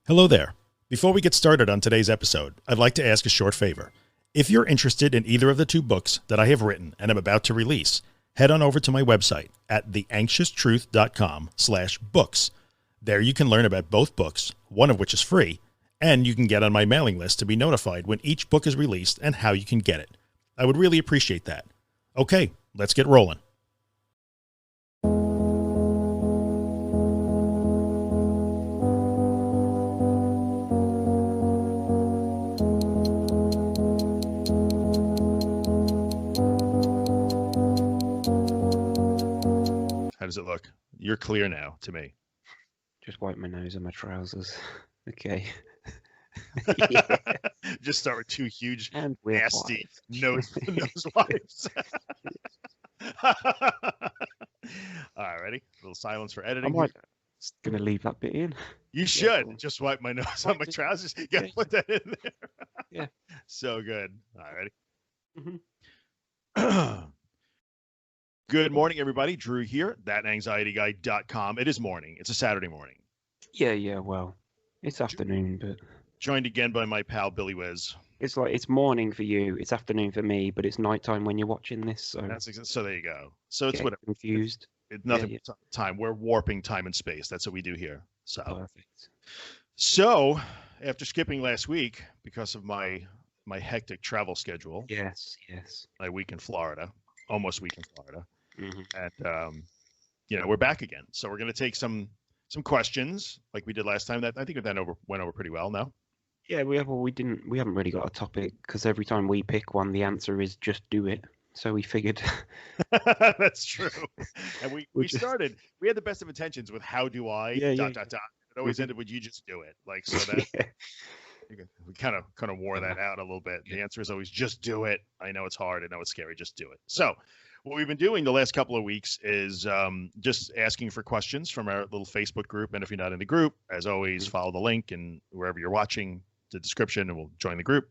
Hello there. Before we get started on today's episode, I'd like to ask a short favor. If you're interested in either of the two books that I have written and am about to release, head on over to my website at theanxioustruth.com/books. There you can learn about both books, one of which is free, and you can get on my mailing list to be notified when each book is released and how you can get it. I would really appreciate that. Okay, let's get rolling. How does it look? You're clear now to me. Just wipe my nose and my trousers. Okay. Just start with two huge, And we're nasty live. nose wipes. All right, ready? A little silence for I editing. might gonna leave that bit in. You should cool. just wipe my nose on my Just- trousers. You gotta yeah. put that in there. Yeah. So good. All right, ready? Mhm. Good morning, everybody. Drew here, thatanxietyguy.com. It is morning. It's a Saturday morning. Yeah. Well, it's afternoon, but Joined again by my pal, Billy Wiz. it's like it's morning for you. It's afternoon for me, but it's nighttime when you're watching this. So So there you go. So it's get whatever. confused. It's nothing yeah. but time. We're warping time and space. That's what we do here. Perfect. So after skipping last week because of my hectic travel schedule, Yes. my week in Florida, almost week in Florida, hmm and we're back again. So we're going to take some questions like we did last time. That I think that went over pretty well. No. Yeah. We haven't really got a topic because every time we pick one, the answer is just do it. So we figured. That's true. And we Which- started. We had the best of intentions with how do I Yeah. It always ended with you just do it. Like so that Yeah. we kind of wore that out a little bit. The answer is always just do it. I know it's hard. I know it's scary. Just do it. So what we've been doing the last couple of weeks is just asking for questions from our little Facebook group. And if you're not in the group, as always, follow the link and wherever you're watching the description and we'll join the group.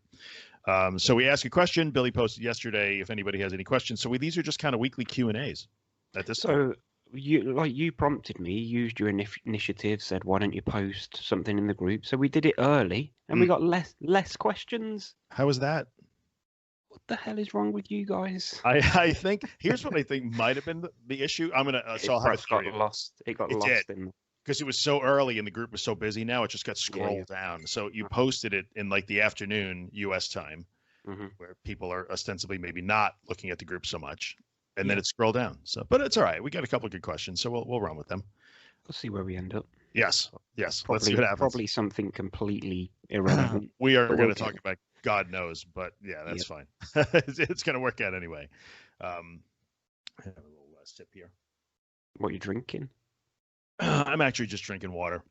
So we ask a question. Billy posted yesterday if anybody has any questions. So these are just kind of weekly Q&As at this point. So you prompted me, used your initiative, said why don't you post something in the group? So we did it early, and we got less questions. How is that? What the hell is wrong with you guys? I think here's what I think might have been the issue. I'm gonna so I'll have a Perhaps got theory. lost. It got It lost did. in. Because it was so early and the group was so busy. Now it just got Yeah, scrolled down. So you posted it in like the afternoon U.S. time, Mhm. where people are ostensibly maybe not looking at the group so much, and then Yeah. it scrolled down. So, but it's all right. We got a couple of good questions, so we'll run with them. We'll see where we end up. Yes. Let's Probably, see what happens. probably something completely irrelevant. We are but going we'll to talk get about God knows, but yeah, that's fine. It's going to work out anyway. I have a little tip here. what you're drinking. I'm actually just drinking water.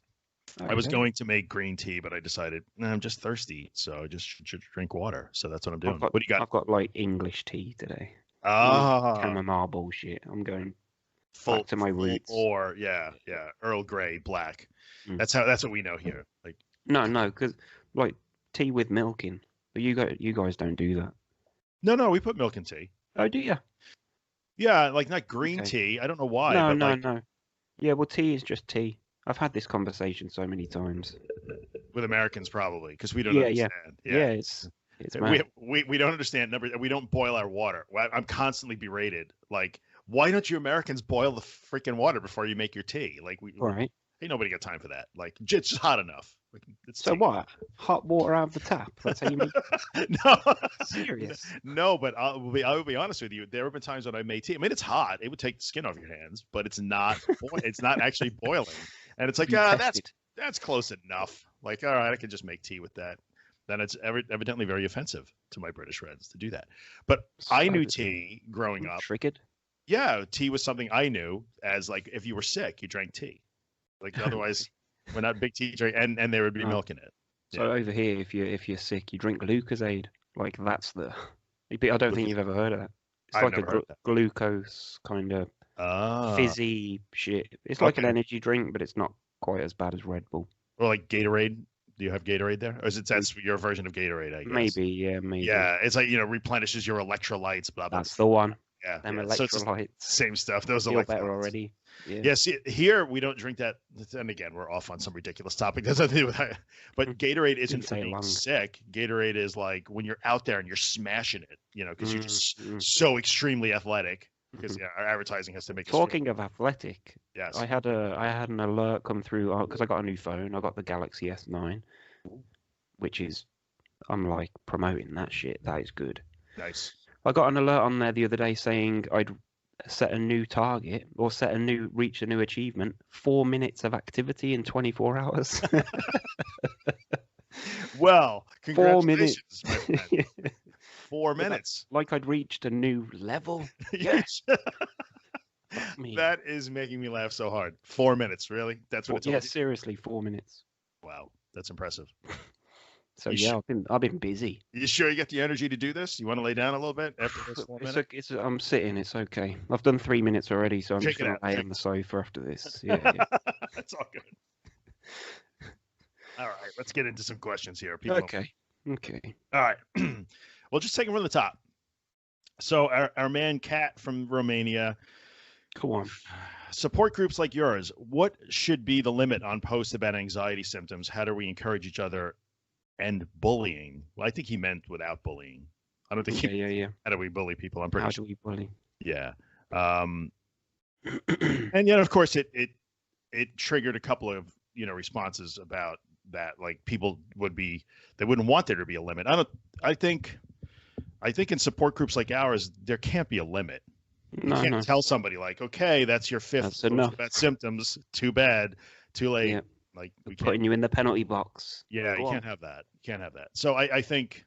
I was Okay. going to make green tea, but I decided I'm just thirsty, so I just should drink water. So that's what I'm doing. I've got, What do you got? I've got like English tea today. Ah, Chamomile bullshit. I'm going full back to my roots. Or yeah, Earl Grey black. Mm. That's what we know here. Like No, because like tea with milk in. But you guys don't do that. no, we put milk in tea. Oh, do you? Yeah, like not green Okay. tea. I don't know why. No, but no, like, no. Yeah, well, tea is just tea. I've had this conversation so many times. with Americans probably because we don't Yeah, understand. Yeah, it's mad. We don't understand we don't boil our water. I'm constantly berated. Like, why don't you Americans boil the freaking water before you make your tea? Like Right. ain't nobody got time for that. Like it's just hot enough. Like, it's So tea. what? Hot water out of the tap. That's how you make No, serious. no, but I will be honest with you. There have been times when I made tea. I mean, it's hot. It would take the skin off your hands, but it's not. It's not actually boiling. And it's like, You tested. that's close enough. Like, all right, I can just make tea with that. Then it's evidently very offensive to my British friends to do that. But I knew tea growing up. Triggered. Yeah, tea was something I knew as like if you were sick, you drank tea. Like otherwise, we're not big tea drink, and there would be No. milk in it. So over here, if you're sick, you drink Lucozade. Like that's the. I don't think you've ever heard of that. It's I've like a never heard that. glucose kind of Ah, fizzy shit. It's like an Okay. energy drink, but it's not quite as bad as Red Bull. or like Gatorade. Do you have Gatorade there, or is it that's your version of Gatorade? I guess. Maybe, yeah, maybe. Yeah, it's like replenishes your electrolytes. Blah blah. Them Yeah, So it's electrolytes. same stuff. Those Feel better electrolytes. already. Yeah. Yeah, see, here we don't drink that. And again, we're off on some ridiculous topic. That's nothing to do with that. But Gatorade isn't for say being long. sick. Gatorade is like when you're out there and you're smashing it, because you're just Mm. so extremely athletic. Because our advertising has to make us feel- Talking of athletic, Yes. I had an alert come through because I got a new phone. I got the Galaxy S9, which is I'm like promoting that shit. That is good. Nice. I got an alert on there the other day saying I'd set a new target or reach a new achievement: 4 minutes of activity in 24 hours. Well, 4 minutes. congratulations, my friend. 4 minutes. Like I'd reached a new level. Yes. Fuck me. That is making me laugh so hard. 4 minutes, really? That's what it told Yeah, you? seriously, 4 minutes. Wow, that's impressive. So You yeah, I've been busy. You sure you get the energy to do this? You want to lay down a little bit after this 4 minutes? I'm sitting. It's okay. I've done 3 minutes already, so I'm Check just it gonna out, lay check on the sofa after this. Yeah. That's all good. All right, let's get into some questions here. People Okay. All right. Well, just take them from the top. So our man Kat from Romania, Go on. support groups like yours, what should be the limit on posts about anxiety symptoms? How do we encourage each other and bullying? Well, I think he meant without bullying. I don't think he, Yeah. how do we bully people? I'm pretty How sure. do we bully? Yeah. And yet, of course, it triggered a couple of responses about that. Like people they wouldn't want there to be a limit. I think in support groups like ours, there can't be a limit. You No, can't no. tell somebody like, okay, that's your fifth That's post enough. about symptoms. Too bad. Too late. Yeah. Like we can't. Putting you in the penalty box. Yeah, Go you on. can't have that. You can't have that. So I think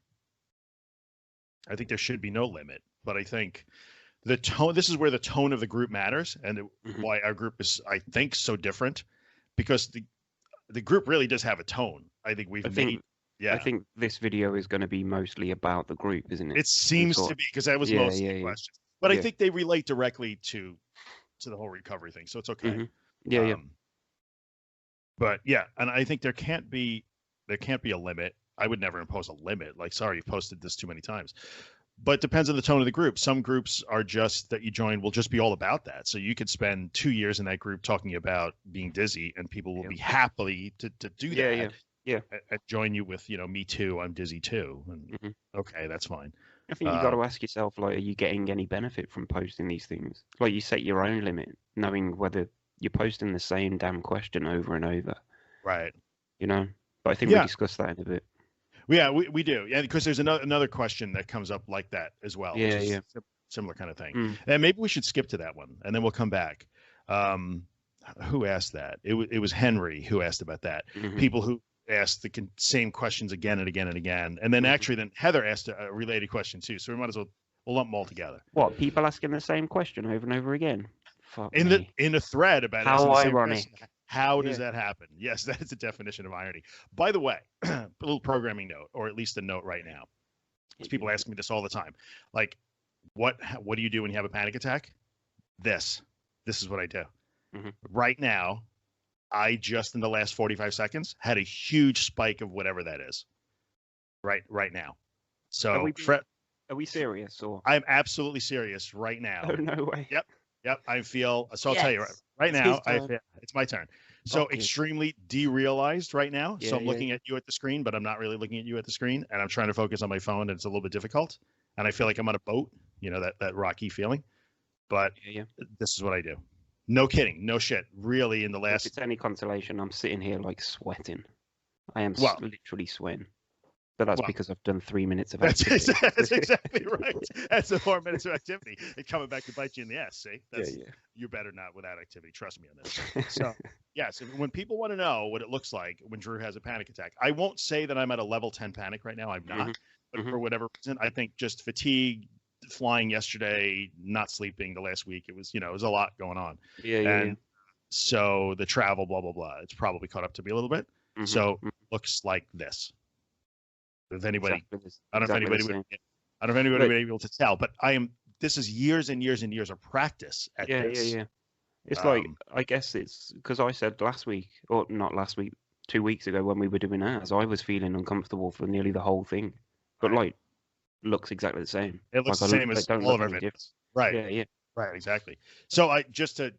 there should be no limit. But I think the tone. This is where the tone of the group matters, and Mhm. why our group is, I think, so different, because the group really does have a tone. I think we've I made. think Yeah. I think this video is going to be mostly about the group, isn't it? It seems sort to of- be, because that was Yeah, most of yeah, the yeah. questions. But I Yeah. think they relate directly to the whole recovery thing, so it's okay. Mhm. Yeah. But yeah, and I think there can't be a limit. I would never impose a limit. Like, sorry, you've posted this too many times. But it depends on the tone of the group. Some groups are just that you join will just be all about that. So you could spend 2 years in that group talking about being dizzy, and people will Yeah. be happy to do Yeah, that. yeah. And join you with, me too, I'm dizzy too. And Mhm. okay, that's fine. I think you got to ask yourself, like, are you getting any benefit from posting these things? Like, you set your own limit, knowing whether you're posting the same damn question over and over. Right. But I think Yeah. we discussed that in a bit. Yeah, we do. Yeah, because there's another question that comes up like that as well. which Yeah, is yeah. Similar kind of thing. Mm. And maybe we should skip to that one, and then we'll come back. Who asked that? It was Henry who asked about that. Mhm. People who asked the same questions again and again and again, and then Mhm. actually then Heather asked a related question too. So we might as well lump them all together. What, people asking the same question over and over again? Fuck In me. the thread about How asking the same ironic. question, how does Yeah. that happen? Yes, that is the definition of irony. By the way, a little programming note, or at least a note right now. Because people ask me this all the time. Like, what do you do when you have a panic attack? This is what I do. Mhm. Right now, I just in the last 45 seconds had a huge spike of whatever that is. Right now. So Are we serious or? I'm absolutely serious right now. Oh, no way. Yep. I feel, so I'll tell you right It's now, his turn. it's my turn. So Okay. extremely derealized right now. Yeah, So I'm yeah, looking at you at the screen, but I'm not really looking at you at the screen, and I'm trying to focus on my phone, and it's a little bit difficult. And I feel like I'm on a boat, that rocky feeling. But Yeah. this is what I do. No kidding, no shit. Really, in the If last, it's any consolation, I'm sitting here like sweating. I am Well- literally sweating. But that's Well- because I've done 3 minits of that's activity. exactly right. That's the 4 minutes of activity. It's coming back to bite you in the ass. See, Yeah. You're better not without activity. Trust me on this. So, yes, when people want to know what it looks like when Drew has a panic attack, I won't say that I'm at a level 10 panic right now. I'm not. But Mhm. for whatever reason, I think just fatigue, flying yesterday, not sleeping the last week, it was a lot going on. Yeah. And so the travel, blah, blah, blah, it's probably caught up to me a little bit. Mhm. So looks like this. If anybody, Exactly I don't know if exactly anybody the would, same. I don't know if anybody Right. would be able to tell, but this is years and years and years of practice at this. Yeah. It's like, Um, I guess it's because I said last week, or not last week, 2 weeks ago when we were doing ours, I was feeling uncomfortable for nearly the whole thing. But Right. like, looks exactly the same. It looks Like, the I same look- as they don't all of look our any videos. Right. Yeah. Right, exactly. So I just to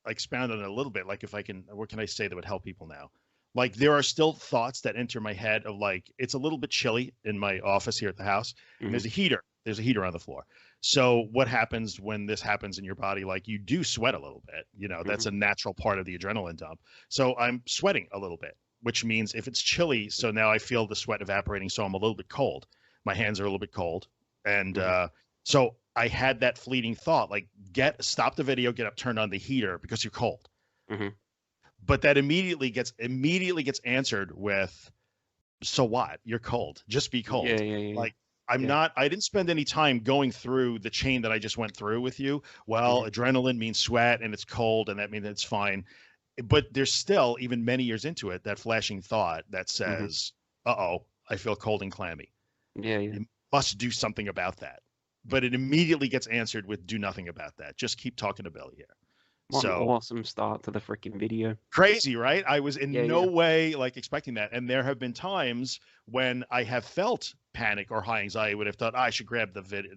expound on it a little bit, like if I can, what can I say that would help people now? Like there are still thoughts that enter my head of like it's a little bit chilly in my office here at the house, and Mhm. there's a heater. There's a heater on the floor. So what happens when this happens in your body? Like you do sweat a little bit. You know, that's Mhm. a natural part of the adrenaline dump. So I'm sweating a little bit, which means if it's chilly, so now I feel the sweat evaporating, so I'm a little bit cold. My hands are a little bit cold, and Mhm. so I had that fleeting thought, like stop the video, get up, turn on the heater because you're cold. Mhm. But that immediately gets answered with, so what? You're cold. Just be Yeah, cold. yeah, yeah, yeah. Like Yeah. I didn't spend any time going through the chain that I just went through with you. Well, Mhm. adrenaline means sweat and it's cold and that means it's fine. But there's still, even many years into it, that flashing thought that Mhm. says, uh-oh, I feel cold and clammy. Yeah, yeah. You must do something about that. But it immediately gets answered with do nothing about that. Just keep talking to Billy here. What an So awesome start to the freaking video. crazy, right? I was in Yeah, no yeah. way like expecting that. And there have been times when I have felt panic or high anxiety, would have thought, I should grab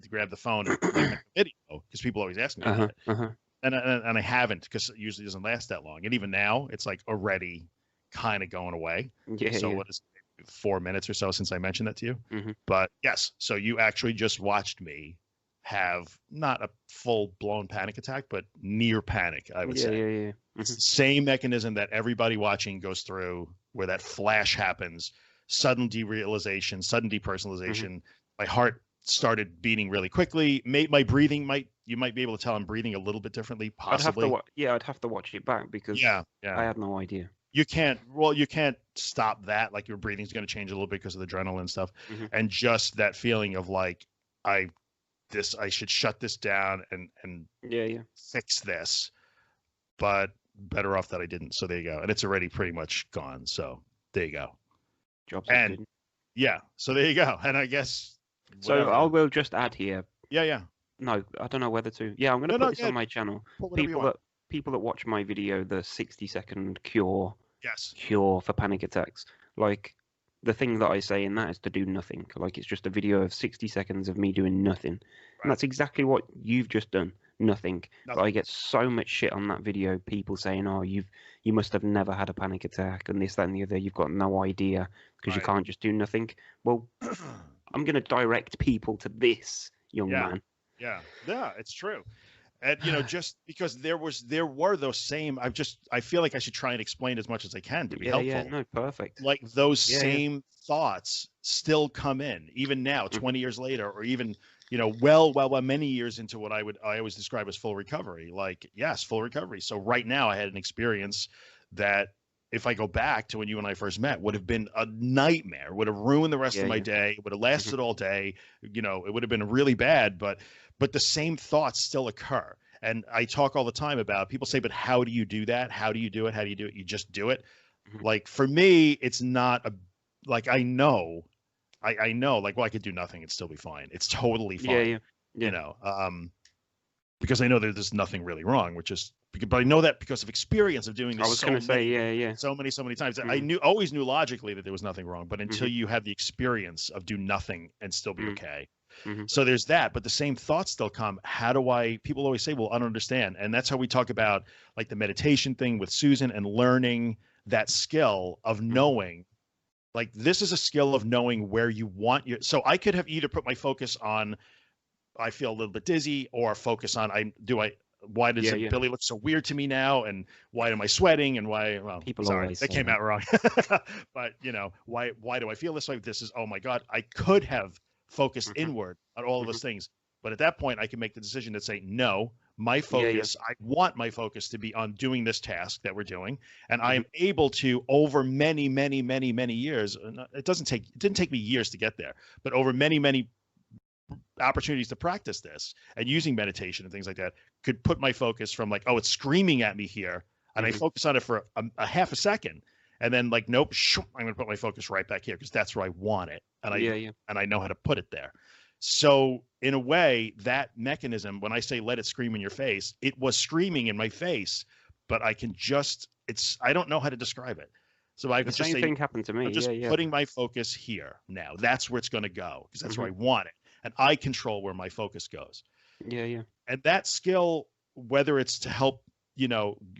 grab the phone and like make a video because people always ask me about Uh-huh. it. Uh-huh. And I haven't because it usually doesn't last that long. And even now it's like already kind of going away. Yeah, So yeah. what is it, 4 minutes or so since I mentioned that to you? Mhm. But yes, so you actually just watched me have not a full blown panic attack, but near panic, I would Yeah, say. yeah, yeah. It's Mhm. the same mechanism that everybody watching goes through, where that flash happens, sudden derealization, sudden Mhm. depersonalization. My heart started beating really quickly. My breathing you might be able to tell I'm breathing a little bit differently, I'd have to possibly. I'd have to watch it back because Yeah, yeah. I had no idea. You can't stop that. Like your breathing's going to change a little bit because of the adrenaline and stuff, Mhm. and just that feeling of like I I should shut this down and Yeah, yeah. fix this, but better off that I didn't. So there you go. And it's already pretty much gone. So there you go. Jobs are And good. yeah, so there you go. And I guess So whatever. I will just add here. Yeah, yeah. No, I don't know whether to. Yeah, I'm gonna No, put no, this on get my channel. put whatever you People want. that watch my video, the 60-second Yes. cure for panic attacks. Like the thing that I say in that is to do nothing. Like it's just a video of 60 seconds of me doing nothing. And Right. that's exactly what you've just done. Nothing. But I Nothing. get so much shit on that video, people saying, "Oh, you must have never had a panic attack and this, that, and the other. You've got no idea because you Right. can't just do nothing." Well, I'm gonna direct people to this, young Yeah. man. Yeah. Yeah, it's true. And just because there were those same I feel like I should try and explain as much as I can to be Yeah, yeah, helpful. no, perfect. Like those Yeah, yeah. same thoughts still come in even now, Mhm. 20 years later, or even well many years into what I always describe as full recovery. Like yes, full recovery. So right now I had an experience that if I go back to when you and I first met would have been a nightmare, would have ruined the rest Yeah, of my yeah. day, would have Mhm. lasted all day. It would have been really bad, but the same thoughts still occur. And I talk all the time about people say, but how do you do that? How do you do it? How do you do it? You just do it. Mhm. Like for me, it's not like I know like, well, I could do nothing and still be fine. It's totally Yeah, fine, yeah. Yeah. because I know that there's nothing really wrong, but I know that because of experience of doing I this was gonna say, yeah, yeah. so many times. I Mhm. always knew logically that there was nothing wrong, but until Mhm. you have the experience of do nothing and still be Mhm. okay. Mhm. So there's that, but the same thoughts still come. People always say, well, I don't understand. And that's how we talk about like the meditation thing with Susan and learning that skill of Mhm. knowing, like this is a skill of knowing where you want so I could have either put my focus on, I feel a little bit dizzy, or focus on, why does Yeah, yeah. Billy look so weird to me now? And why am I sweating? And why, well, People sorry, always that say came that. out wrong. But why do I feel this way? This is, oh my God, I could have focused Mhm. inward on all of Mhm. those things. But at that point, I can make the decision to say, no, my Yeah, yeah. focus, I want my focus to be on doing this task that we're doing. And I Mhm. am able to, over many, many, many, many years, it didn't take me years to get there, but over many, many opportunities to practice this and using meditation and things like that, could put my focus from like, oh, it's screaming at me here. And I Mhm. focus on it for a half a second. And then like, nope, I'm going to put my focus right back here because that's where I want it. Yeah, yeah. And I know how to put it there. So in a way, that mechanism, when I say let it scream in your face, it was screaming in my face, but I don't know how to describe it. So I The could just same say, thing happened to me. I'm just Yeah, yeah. putting my focus here now. That's where it's going to go because that's where Mhm. I want it. And I control where my focus goes. Yeah, yeah. And that skill, whether it's to help,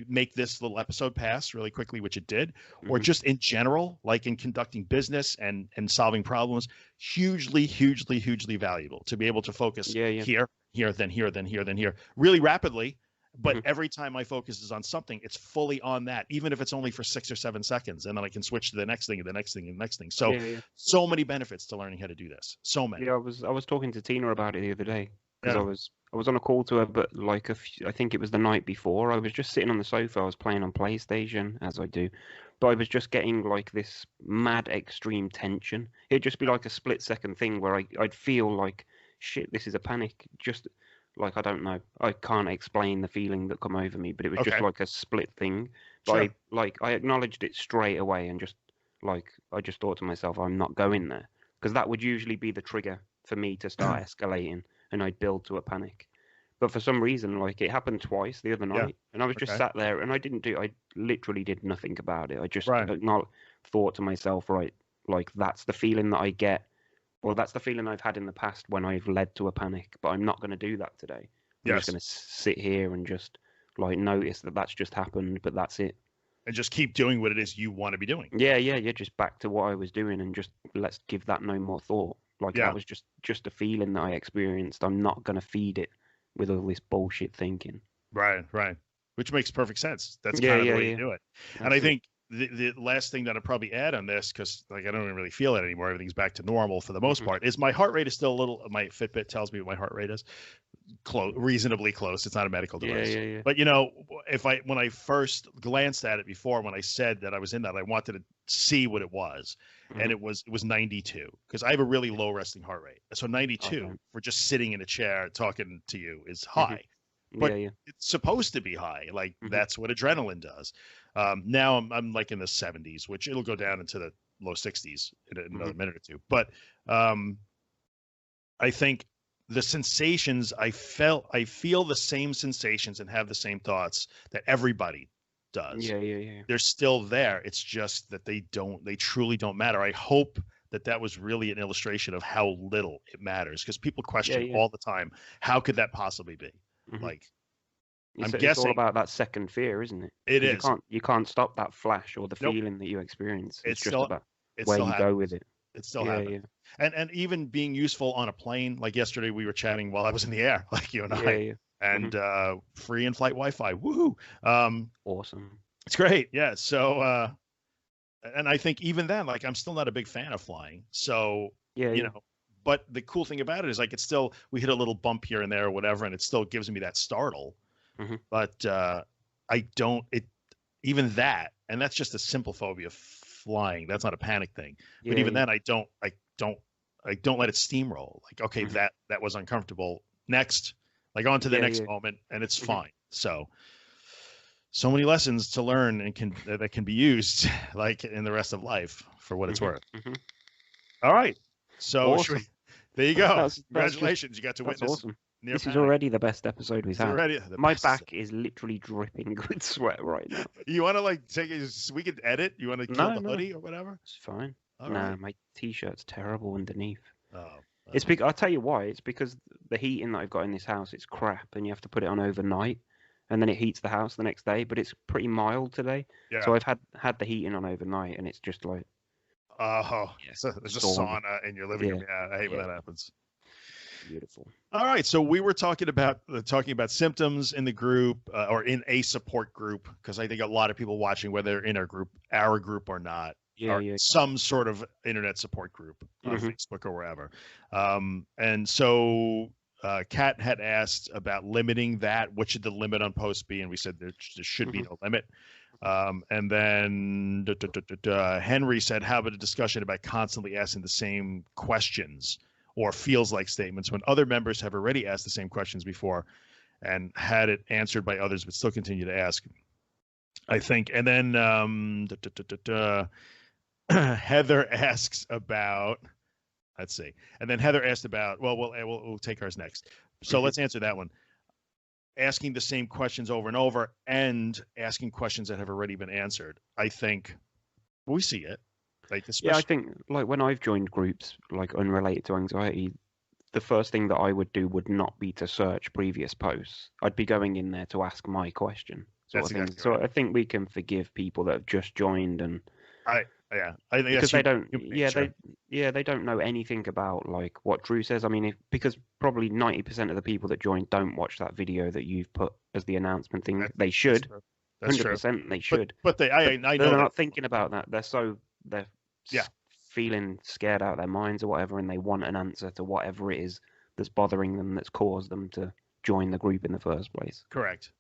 make this little episode pass really quickly, which it did, or just in general, like in conducting business and solving problems, hugely, hugely, hugely valuable to be able to focus here, then here, then here, then here, really rapidly. But every time my focus is on something, it's fully on that, even if it's only for 6 or 7 seconds. And then I can switch to the next thing and the next thing and the next thing. So, so many benefits to learning how to do this. So many. Yeah, I was talking to Tina about it the other day because I was on a call to her, but like I think it was the night before. I was just sitting on the sofa. I was playing on PlayStation, as I do, but I was just getting like this mad extreme tension. It'd just be like a split-second thing where I'd feel like, shit, this is a panic. Just like, I don't know. I can't explain the feeling that come over me, but it was just like a split thing. But I acknowledged it straight away and just like, I just thought to myself, I'm not going there, because that would usually be the trigger for me to start escalating, and I'd build to a panic. But for some reason, like, it happened twice the other night, and I was just sat there, and I literally did nothing about it. I just thought to myself, right, like, that's the feeling that I get, or that's the feeling I've had in the past when I've led to a panic, but I'm not going to do that today. I'm just going to sit here and just, like, notice that that's just happened, but that's it. And just keep doing what it is you want to be doing. Yeah, just back to what I was doing, and just let's give that no more thought. Like, that was just a feeling that I experienced. I'm not going to feed it with all this bullshit thinking. Right. Which makes perfect sense. That's kind of the way to do it. And I think the last thing that I'd probably add on this, because like I don't even really feel it anymore, everything's back to normal for the most part, is my heart rate is still a little, my Fitbit tells me what my heart rate is, reasonably close. It's not a medical device. But when I first glanced at it before, when I said that I was in that, I wanted to see what it was. And it was 92, because I have a really low resting heart rate. So 92 for just sitting in a chair talking to you is high. But it's supposed to be high. Like that's what adrenaline does. Now I'm like in the 70s, which it'll go down into the low 60s in another minute or two. But I think the sensations I feel the same sensations and have the same thoughts that everybody does. They're still there. It's just that they truly don't matter. I hope that was really an illustration of how little it matters, because people question all the time, how could that possibly be? Like, I'm guessing it's all about that second fear, isn't it? It is. You can't stop that flash or the feeling that you experience. It's just about where you go with it. It still happens. And even being useful on a plane, like yesterday we were chatting while I was in the air, like you and I. And free in-flight Wi-Fi. Woohoo! Awesome. It's great. Yeah. So, and I think even then, like, I'm still not a big fan of flying. So, but the cool thing about it is, like, we hit a little bump here and there or whatever, and it still gives me that startle. But even that, and that's just a simple phobia of flying. That's not a panic thing. But even then, I don't let it steamroll. Like, okay, that was uncomfortable. Next. Like on to the next moment, and it's fine. So many lessons to learn and that can be used like in the rest of life for what it's worth. All right. So awesome. There you go. Congratulations. You got to witness. Awesome. This is already the best episode we've had. My back is literally dripping with sweat right now. You want to like we could edit? You want to kill the hoodie or whatever? It's fine. My t-shirt's terrible underneath. Oh. It's because I'll tell you why. It's because the heating that I've got in this house, it's crap, and you have to put it on overnight, and then it heats the house the next day. But it's pretty mild today, so I've had the heating on overnight, and it's just like, so there's a sauna in your living room. Yeah, I hate when that happens. Beautiful. All right, so we were talking about symptoms in the group or in a support group, because I think a lot of people watching, whether in our group or not. Some sort of internet support group on Facebook or wherever. And so Kat had asked about limiting that. What should the limit on posts be? And we said there should be no limit. And then Henry said, how about a discussion about constantly asking the same questions or feels like statements when other members have already asked the same questions before and had it answered by others but still continue to ask, I think. And then Heather asks about, let's see. And then Heather asked about, well, we'll take ours next. So let's answer that one. Asking the same questions over and over and asking questions that have already been answered. I think we see it. Like, I think like when I've joined groups like unrelated to anxiety, the first thing that I would do would not be to search previous posts. I'd be going in there to ask my question, sort That's of thing. exactly So right. I think we can forgive people that have just joined and I think because that's they don't, human yeah, nature. they don't know anything about like what Drew says. I mean, because probably 90% of the people that join don't watch that video that you've put as the announcement thing. That, They that's should, true. That's true. 100% they But should, but but I they're know that. not thinking about that. They're Yeah. feeling scared out of their minds or whatever, and they want an answer to whatever it is that's bothering them, that's caused them to join the group in the first place. Correct.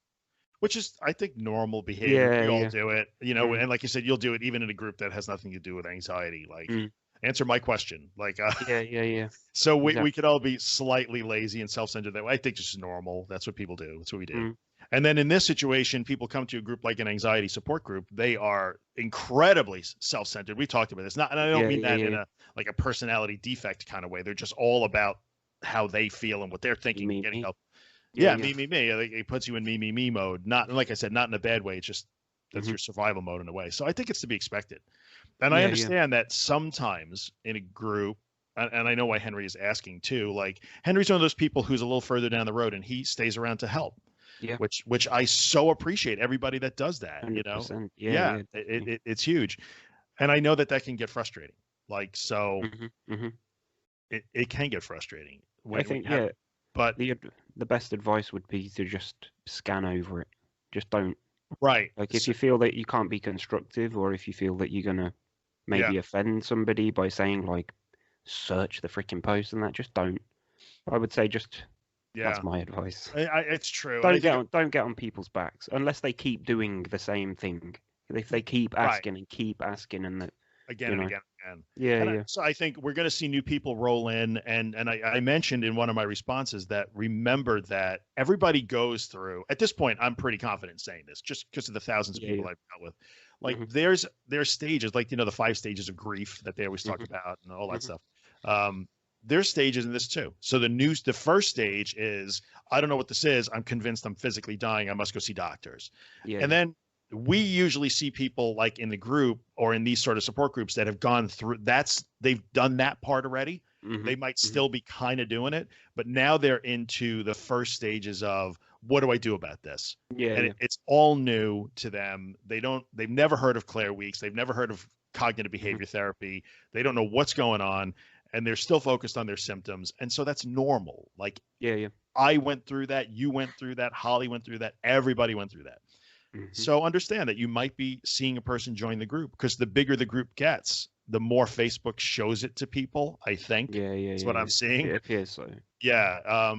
Which is, I think, normal behavior. Yeah, We all yeah. do it, Mm, and like you said, you'll do it even in a group that has nothing to do with anxiety. Like, mm. answer my question. Like, Yeah. so we Exactly. could all be slightly lazy and self-centered that way. I think this is normal. That's what people do. That's what we do. Mm, And then in this situation, people come to a group like an anxiety support group. They are incredibly self-centered. We talked about this. Not, and I don't mean that in yeah. a like a personality defect kind of way. They're just all about how they feel and what they're thinking and getting Me. help. Yeah, Yeah, yeah. me. Like, it puts you in me mode. Not, and like I said, not in a bad way. It's just that's Hmm. your survival mode in a way. So I think it's to be expected. And I Yeah. understand that sometimes in a group, and I know why Henry is asking too. Like, Henry's one of those people who's a little further down the road and he stays around to help, Yeah. which I so appreciate everybody that does that. 100%. Yeah, Yeah, definitely. it's huge, and I know that that can get frustrating. Like, so Hmm. it can get frustrating I when think, you have, yeah, but the best advice would be to just scan over it. Just don't, right, like, if you feel that you can't be constructive, or if you feel that you're gonna yeah, maybe offend somebody by saying like search the freaking post and that, just don't. I would say just yeah. that's my advice. It's true, and I think Don't get on people's backs unless they keep doing the same thing. If they keep right. asking and that, Again you and know, again and again. yeah, And yeah. so I think we're going to see new people roll in. And I mentioned in one of my responses that remember that everybody goes through, at this point, I'm pretty confident saying this just because of the thousands of Yeah, people yeah. I've dealt with. Like, Hmm. there's stages, like, the 5 stages of grief that they always talk Hmm. about and all that Hmm. stuff. There's stages in this too. So the first stage is, I don't know what this is. I'm convinced I'm physically dying. I must go see doctors. Yeah, And yeah. then we usually see people like in the group or in these sort of support groups that have gone through they've done that part already. Hmm. They might Hmm. still be kind of doing it, but now they're into the first stages of, what do I do about this? Yeah, And yeah. it's all new to them. They've never heard of Claire Weeks. They've never heard of cognitive Hmm. behavior therapy. They don't know what's going on, and they're still focused on their symptoms. And so that's normal. Like, Yeah, yeah. I went through that. You went through that. Holly went through that. Everybody went through that. Hmm. So understand that you might be seeing a person join the group, because the bigger the group gets, the more Facebook shows it to people. I think that's what I'm seeing. It appears so. Yeah.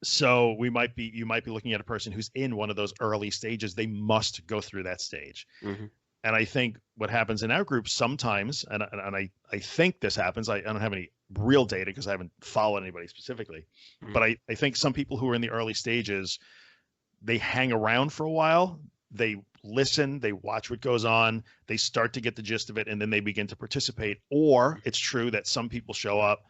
So you might be looking at a person who's in one of those early stages. They must go through that stage. Hmm. And I think what happens in our group sometimes, and I think this happens, I don't have any real data because I haven't followed anybody specifically, but I think some people who are in the early stages, they hang around for a while, they listen, they watch what goes on, they start to get the gist of it, and then they begin to participate. Or it's true that some people show up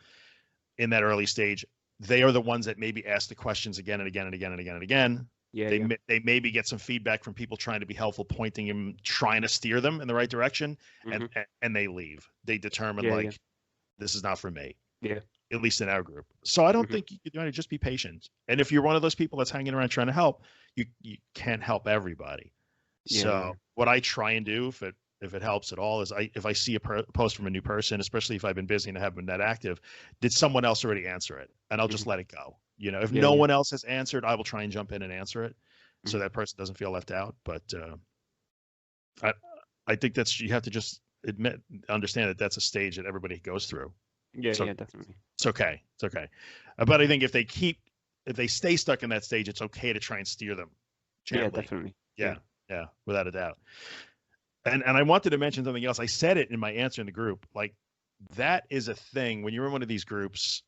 in that early stage, they are the ones that maybe ask the questions again and again and again and again and again. Yeah, They yeah. they maybe get some feedback from people trying to be helpful, pointing them, trying to steer them in the right direction, Hmm. and they leave. They determine, Yeah, yeah. like, this is not for me, Yeah. at least in our group. So I don't Hmm. think you can do it. Just be patient. And if you're one of those people that's hanging around trying to help, you can't help everybody. Yeah, yeah. So what I try and do, if it helps at all, is if I see a post from a new person, especially if I've been busy and I haven't been that active, did someone else already answer it? And I'll just Hmm. let it go. If Yeah, no yeah. one else has answered, I will try and jump in and answer it, so Hmm. that person doesn't feel left out. But I I think you have to just understand that that's a stage that everybody goes through. Yeah, So yeah, definitely. it's okay. It's okay. But I think if they stay stuck in that stage, it's okay to try and steer them Yeah, gently. definitely. Yeah, yeah, without a doubt. And I wanted to mention something else. I said it in my answer in the group. Like, that is a thing when you're in one of these groups,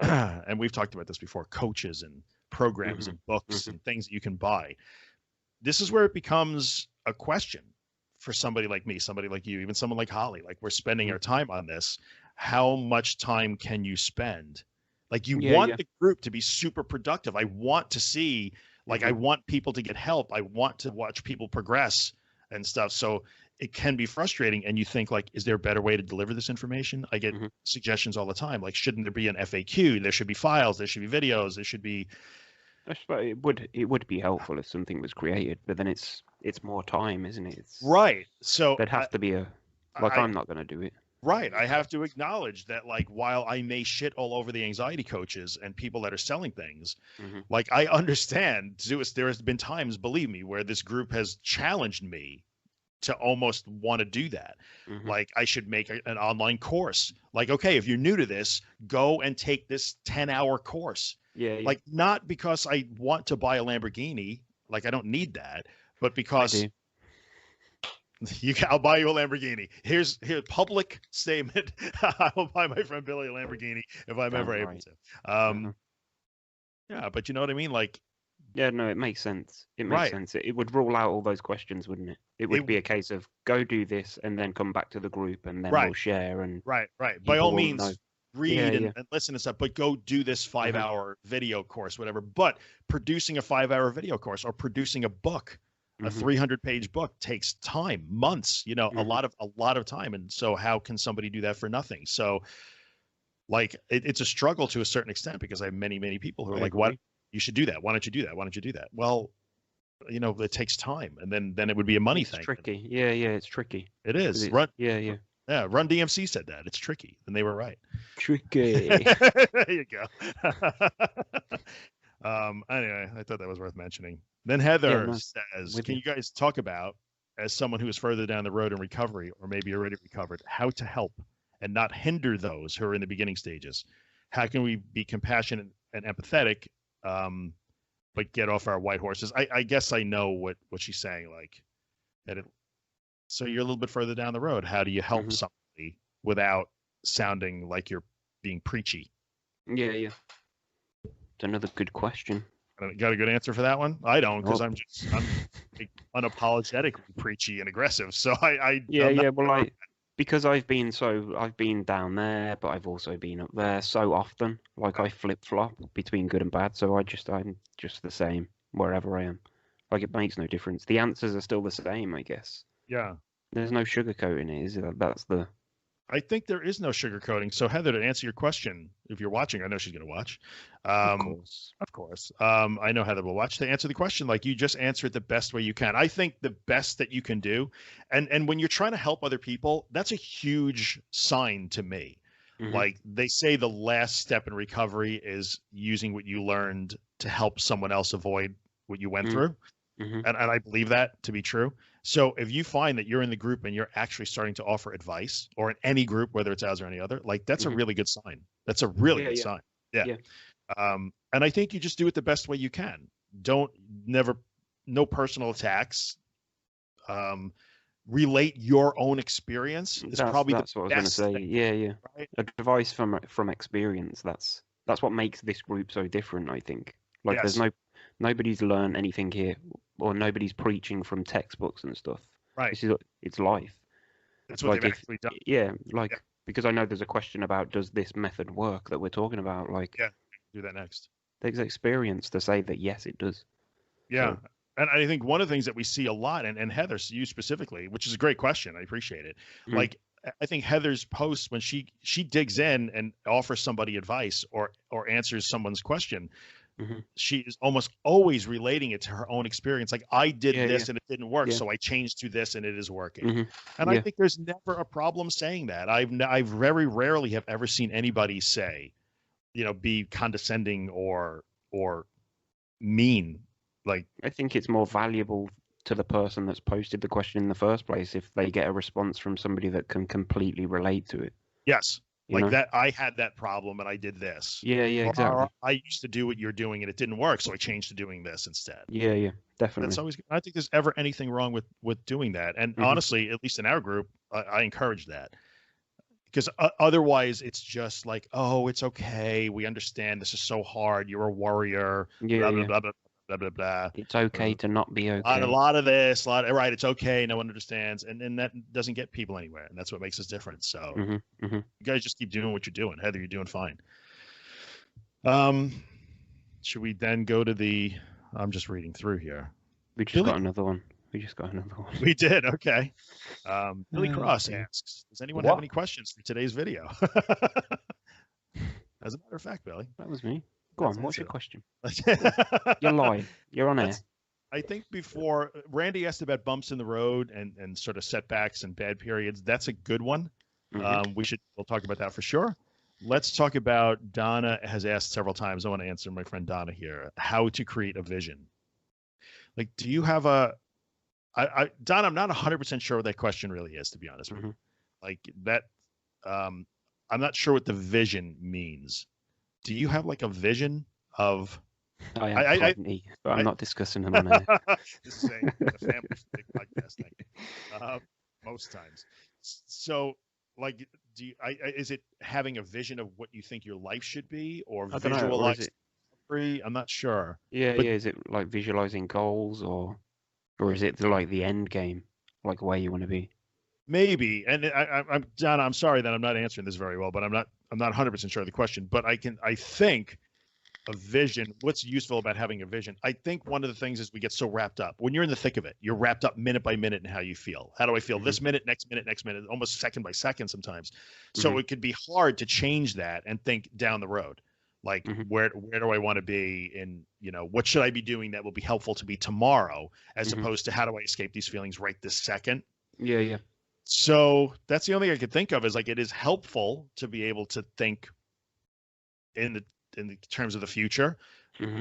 and we've talked about this before, coaches and programs Hmm. and books Hmm. and things that you can buy. This is where it becomes a question for somebody like me, somebody like you, even someone like Holly. Like, we're spending our time on this. How much time can you spend? Like, you Yeah, want yeah. the group to be super productive. I want to see, like, I Hmm. want people to get help. I want to watch people progress and stuff. So it can be frustrating, and you think like, is there a better way to deliver this information? I get Mhm. suggestions all the time, like, shouldn't there be an FAQ? There should be files, there should be videos, there should be. I suppose it would be helpful if something was created, but then it's more time, isn't it? Right. So There'd have to be like, I I'm not going to do it. right. I have to acknowledge that, like, while I may shit all over the anxiety coaches and people that are selling things, Mhm. like, I understand, Zeus, there has been times, believe me, where this group has challenged me to almost want to do that. Mhm. Like, I should make an online course. Like, okay, if you're new to this, go and take this 10-hour course. Yeah, Like, not because I want to buy a Lamborghini, like, I don't need that, but because I do. I'll buy you a Lamborghini. Here's public statement. I will buy my friend Billy a Lamborghini if I'm ever able Right. to. Uh-huh. Yeah, but you know what I mean? Like, Yeah, no, it makes sense. It makes right. sense. It would rule out all those questions, wouldn't it? It would be a case of go do this and then come back to the group and then Right. we'll share and Right. By all people will means, know. read Yeah, and, yeah. and listen to stuff, but go do this 5-hour video course, whatever. But producing a 5-hour video course or producing a book, a Mhm. 300-page book, takes time, months, a Mhm. lot of time. And so how can somebody do that for nothing? So, like, it's a struggle to a certain extent, because I have many, many people who are I like, what, agree. you should do that. Why don't you do that? Why don't you do that? Well, it takes time, and then it would be a money It's thing. tricky. Yeah, it's tricky. It 'Cause is. it's- yeah. Run DMC said that. It's tricky. And they were right. Tricky. There you go. Anyway, I thought that was worth mentioning. Then Heather no, says, with can you. you guys talk about, as someone who is further down the road in recovery, or maybe already recovered, how to help and not hinder those who are in the beginning stages? How can we be compassionate and empathetic, but get off our white horses? I guess I know what she's saying. Like, so you're a little bit further down the road. How do you help Mhm. somebody without sounding like you're being preachy? Yeah. It's another good question. Got a good answer for that one? I don't, because Oh. I'm like, unapologetically preachy and aggressive. So I'm Yeah, not- well, because I've been down there, but I've also been up there so often. Like, I flip flop between good and bad, so I'm just the same wherever I am. Like, it makes no difference. The answers are still the same, I guess. Yeah, There's no sugarcoating it, is there? That's the. I think there is no sugarcoating. So Heather, to answer your question, if you're watching, I know she's going to watch. Of course. Of course. I know Heather will watch. To answer the question, like, you just answer it the best way you can. I think the best that you can do, and when you're trying to help other people, that's a huge sign to me. Mhm. Like, they say the last step in recovery is using what you learned to help someone else avoid what you went Mhm. through. Mhm. And I believe that to be true. So if you find that you're in the group and you're actually starting to offer advice, or in any group, whether it's ours or any other, like, that's a Mhm. really good sign. That's a really Yeah, good yeah. sign. Yeah. Yeah. And I think you just do it the best way you can. No personal attacks. Relate your own experience is probably That's the what I was best going to say. thing, Yeah. right? Advice from experience. That's what makes this group so different, I think. Like, Yes. nobody's learned anything here, or nobody's preaching from textbooks and stuff. Right. It's life. That's what Like, they've actually done. Yeah, because I know there's a question about, does this method work that we're talking about? Like, Yeah. Do that next. there's experience to say that yes, it does. Yeah. So- And I think one of the things that we see a lot, and Heather, you specifically, which is a great question, I appreciate it. Mhm. Like, I think Heather's posts, when she digs in and offers somebody advice or answers someone's question, Mhm. she is almost always relating it to her own experience. Like, I did Yeah, this and it didn't work, Yeah. so I changed to this and it is working. Mhm. And I Yeah. think there's never a problem saying that. I very rarely have ever seen anybody say, be condescending or mean. Like, I think it's more valuable to the person that's posted the question in the first place if they get a response from somebody that can completely relate to it. yes, You like know? that. I had that problem and I did this. Yeah, Or, exactly. I used to do what you're doing and it didn't work, so I changed to doing this instead. Yeah, definitely. That's always. I don't think there's ever anything wrong with doing that. And Mhm. honestly, at least in our group, I encourage that, because otherwise it's just like, oh, it's okay, we understand, this is so hard, you're a warrior, Yeah, blah blah yeah. blah blah blah blah blah. It's okay to not be okay. A lot of this, right? It's okay. No one understands, and that doesn't get people anywhere, and that's what makes us different. So Mhm. you guys just keep doing what you're doing. Heather, you're doing fine. Should we then go to the? I'm just reading through here. We just Billy- got another one. We just got another one. We did. Okay. Billy Cross Okay. asks, does anyone have any questions for today's video? As a matter of fact, Billy. That was me. Go on. What's your question? You're live. You're on air. I think before Randy asked about bumps in the road and sort of setbacks and bad periods. That's a good one. Mhm. We'll talk about that for sure. Let's talk about, Donna has asked several times. I want to answer my friend Donna here, how to create a vision. Like, do you have Don, I'm not 100% sure what that question really is, to be honest with you. Like that, I'm not sure what the vision means. Do you have like a vision of? I have plenty, but I'm not discussing them on air. Just saying, the family big podcast thing. Most times. So, like, is it having a vision of what you think your life should be, or visualizing? I'm not sure. Yeah. Is it like visualizing goals, or is it like the end game, like where you want to be? Maybe. And I'm John. I'm sorry that I'm not answering this very well, but I'm not 100% sure of the question. But I think a vision. What's useful about having a vision? I think one of the things is we get so wrapped up when you're in the thick of it. You're wrapped up minute by minute in how you feel. How do I feel this minute, next minute, almost second by second sometimes. So it could be hard to change that and think down the road. Like where do I want to be, and what should I be doing that will be helpful to me tomorrow, as opposed to how do I escape these feelings right this second. Yeah. So that's the only thing I could think of, is like it is helpful to be able to think in the terms of the future,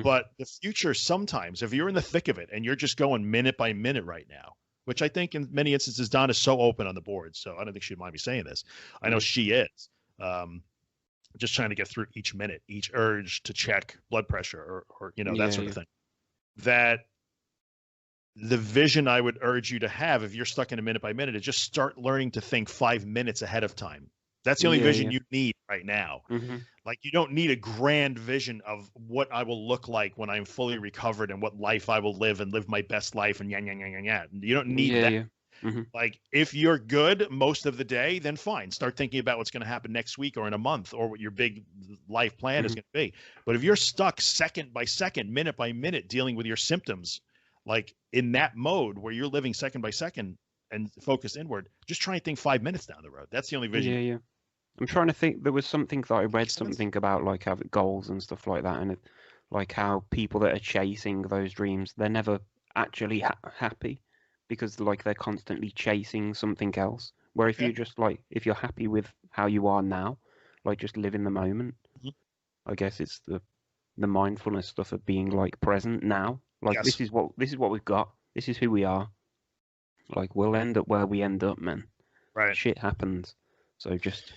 but the future sometimes, if you're in the thick of it and you're just going minute by minute right now, which I think in many instances Don is so open on the board, so I don't think she'd mind me saying this. I know she is. Just trying to get through each minute, each urge to check blood pressure or that sort of thing. That the vision I would urge you to have, if you're stuck in a minute by minute, is just start learning to think 5 minutes ahead of time. That's the only vision you need right now. Like, you don't need a grand vision of what I will look like when I'm fully recovered and what life I will live and live my best life and You don't need that. Like, if you're good most of the day, then fine. Start thinking about what's going to happen next week or in a month, or what your big life plan is going to be. But if you're stuck second by second, minute by minute, dealing with your symptoms, like in that mode where you're living second by second and focused inward, just try and think 5 minutes down the road. That's the only vision. Yeah. I'm trying to think. There was something that I read something about, like having goals and stuff like that, and like how people that are chasing those dreams, they're never actually happy, because like they're constantly chasing something else. Where if you just if you're happy with how you are now, like just live in the moment. I guess it's the mindfulness stuff of being like present now. Like this is what we've got. This is who we are. Like we'll end up where we end up, man. Right. Shit happens. So just.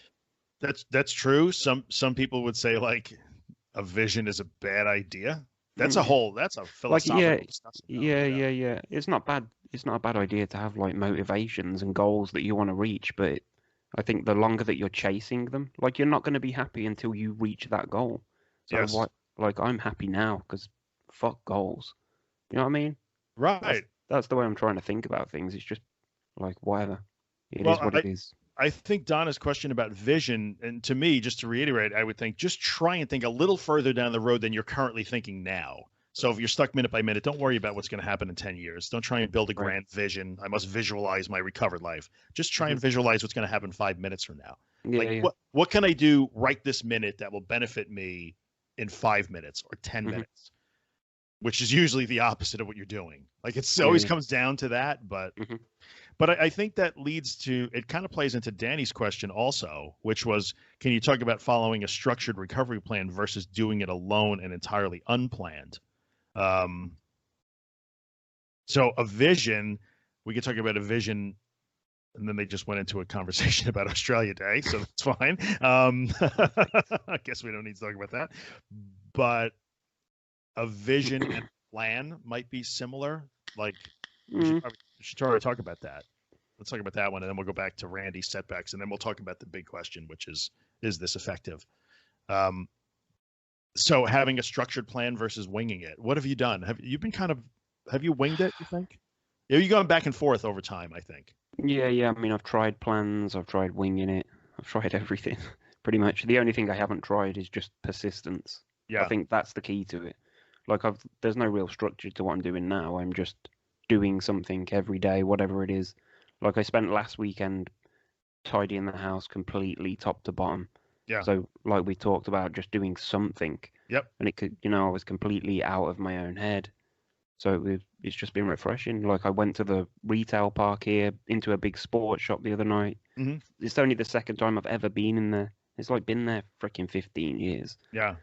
That's true. Some people would say like a vision is a bad idea. That's a philosophical discussion. Yeah. It's not bad. It's not a bad idea to have like motivations and goals that you want to reach, but I think the longer that you're chasing them, like you're not going to be happy until you reach that goal. So like I'm happy now because fuck goals. You know what I mean? Right. That's the way I'm trying to think about things. It's just like whatever. It is what it is. I think Donna's question about vision, and to me, just to reiterate, I would think just try and think a little further down the road than you're currently thinking now. So if you're stuck minute by minute, don't worry about what's going to happen in 10 years. Don't try and build a grand vision. I must visualize my recovered life. Just try and visualize what's going to happen 5 minutes from now. What can I do right this minute that will benefit me in 5 minutes or 10 minutes? Which is usually the opposite of what you're doing. Like it's always comes down to that, but I think that leads to, it kind of plays into Danny's question also, which was, can you talk about following a structured recovery plan versus doing it alone and entirely unplanned? So a vision, we could talk about a vision, and then they just went into a conversation about Australia Day, so that's fine. I guess we don't need to talk about that. But a vision and plan might be similar. Like, we should try to talk about that. Let's talk about that one, and then we'll go back to Randy's setbacks, and then we'll talk about the big question, which is this effective? So having a structured plan versus winging it. What have you done? Have you winged it, you think? Yeah, you've gone back and forth over time, I think. Yeah. I mean, I've tried plans. I've tried winging it. I've tried everything, pretty much. The only thing I haven't tried is just persistence. Yeah. I think that's the key to it. Like, there's no real structure to what I'm doing now. I'm just doing something every day, whatever it is. Like I spent last weekend tidying the house completely top to bottom. Yeah. So like we talked about, just doing something, Yep. and it could, I was completely out of my own head. So it's just been refreshing. Like I went to the retail park here, into a big sports shop the other night. Hmm. It's only the second time I've ever been in there. It's like been there freaking 15 years. Yeah.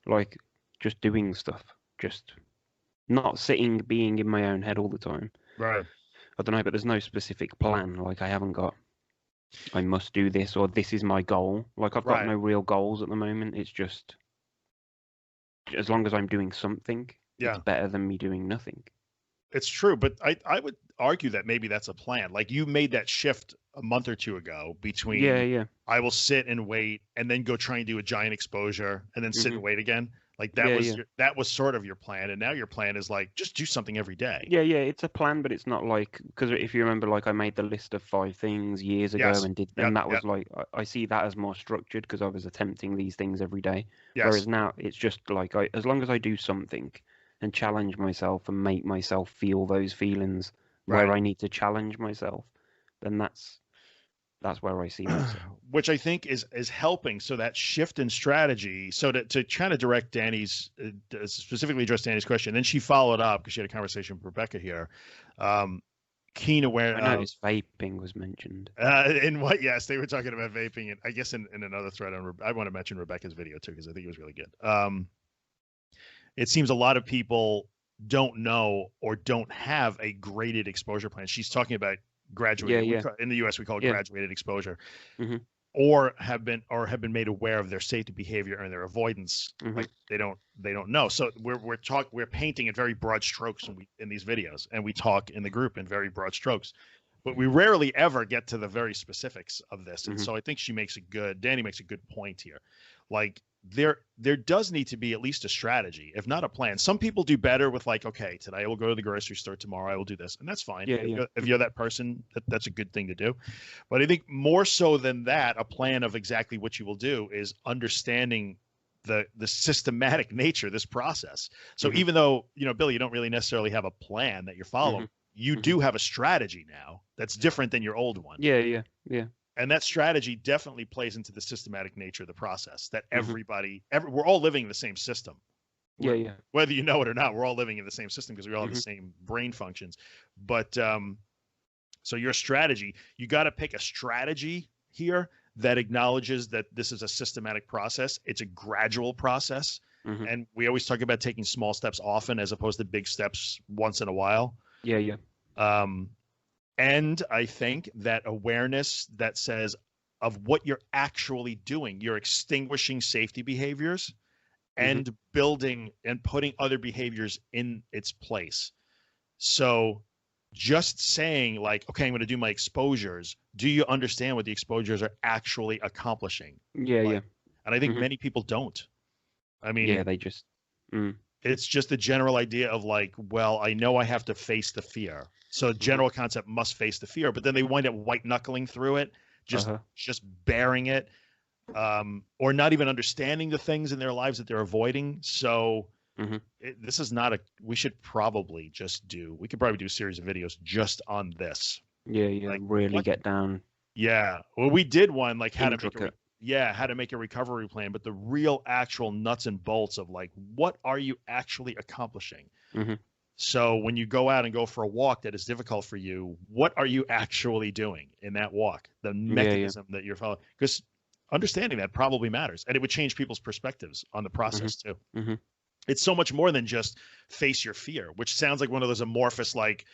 Like just doing stuff, just not sitting, being in my own head all the time. Right. I don't know, but there's no specific plan. Like I haven't got, I must do this or this is my goal. Like I've got Right. no real goals at the moment. It's just as long as I'm doing something, Yeah. it's better than me doing nothing. It's true, but I would argue that maybe that's a plan. Like you made that shift a month or two ago between Yeah. I will sit and wait and then go try and do a giant exposure and then sit and wait again. Like that Yeah, was yeah. that was sort of your plan, and now your plan is like just do something every day. Yeah, it's a plan, but it's not like, because if you remember, like I made the list of 5 things years ago Yes. and Yep. that was Yep. like, I see that as more structured because I was attempting these things every day. Yes. Whereas now it's just like, as long as I do something and challenge myself and make myself feel those feelings where Right. I need to challenge myself, then that's where I see myself. Which I think is helping. So that shift in strategy, so to kind of direct Danny's, specifically address Danny's question, then she followed up because she had a conversation with Rebecca here. Keen I awareness. noticed vaping was mentioned. In what? Yes, they were talking about vaping, and I guess in another thread on. I want to mention Rebecca's video too because I think it was really good. It seems a lot of people don't know or don't have a graded exposure plan. She's talking about graduated. Yeah. In the U.S., we call it graduated exposure, Mhm. or have been made aware of their safety behavior and their avoidance. Mhm. Like they don't know. So we're painting in very broad strokes in these videos, and we talk in the group in very broad strokes. But we rarely ever get to the very specifics of this. And so I think Danny makes a good point here. Like there does need to be at least a strategy, if not a plan. Some people do better with like, okay, today I will go to the grocery store, tomorrow I will do this. And that's fine. Yeah. If you're that person, that's a good thing to do. But I think more so than that, a plan of exactly what you will do is understanding the systematic nature of this process. So even though, Billy, you don't really necessarily have a plan that you're following, you do have a strategy now that's different than your old one. Yeah. And that strategy definitely plays into the systematic nature of the process that we're all living in the same system. Yeah. Whether you know it or not, we're all living in the same system because we all have the same brain functions. But so your strategy, you got to pick a strategy here that acknowledges that this is a systematic process. It's a gradual process. And we always talk about taking small steps often as opposed to big steps once in a while. Yeah. And I think that awareness that says of what you're actually doing, you're extinguishing safety behaviors and building and putting other behaviors in its place. So just saying like, okay, I'm going to do my exposures. Do you understand what the exposures are actually accomplishing? Yeah. And I think many people don't. I mean, yeah, they just. It's just a general idea of like, well, I know I have to face the fear. So general concept must face the fear, but then they wind up white knuckling through it, just bearing it, or not even understanding the things in their lives that they're avoiding. So this is not we should probably we could probably do a series of videos just on this. Yeah. Like, really get down. Yeah. Well, we did one like how intricate. to make a recovery plan, but the real actual nuts and bolts of like, what are you actually accomplishing? So when you go out and go for a walk that is difficult for you, what are you actually doing in that walk? The mechanism that you're following, because understanding that probably matters, and it would change people's perspectives on the process too. It's so much more than just face your fear, which sounds like one of those amorphous, like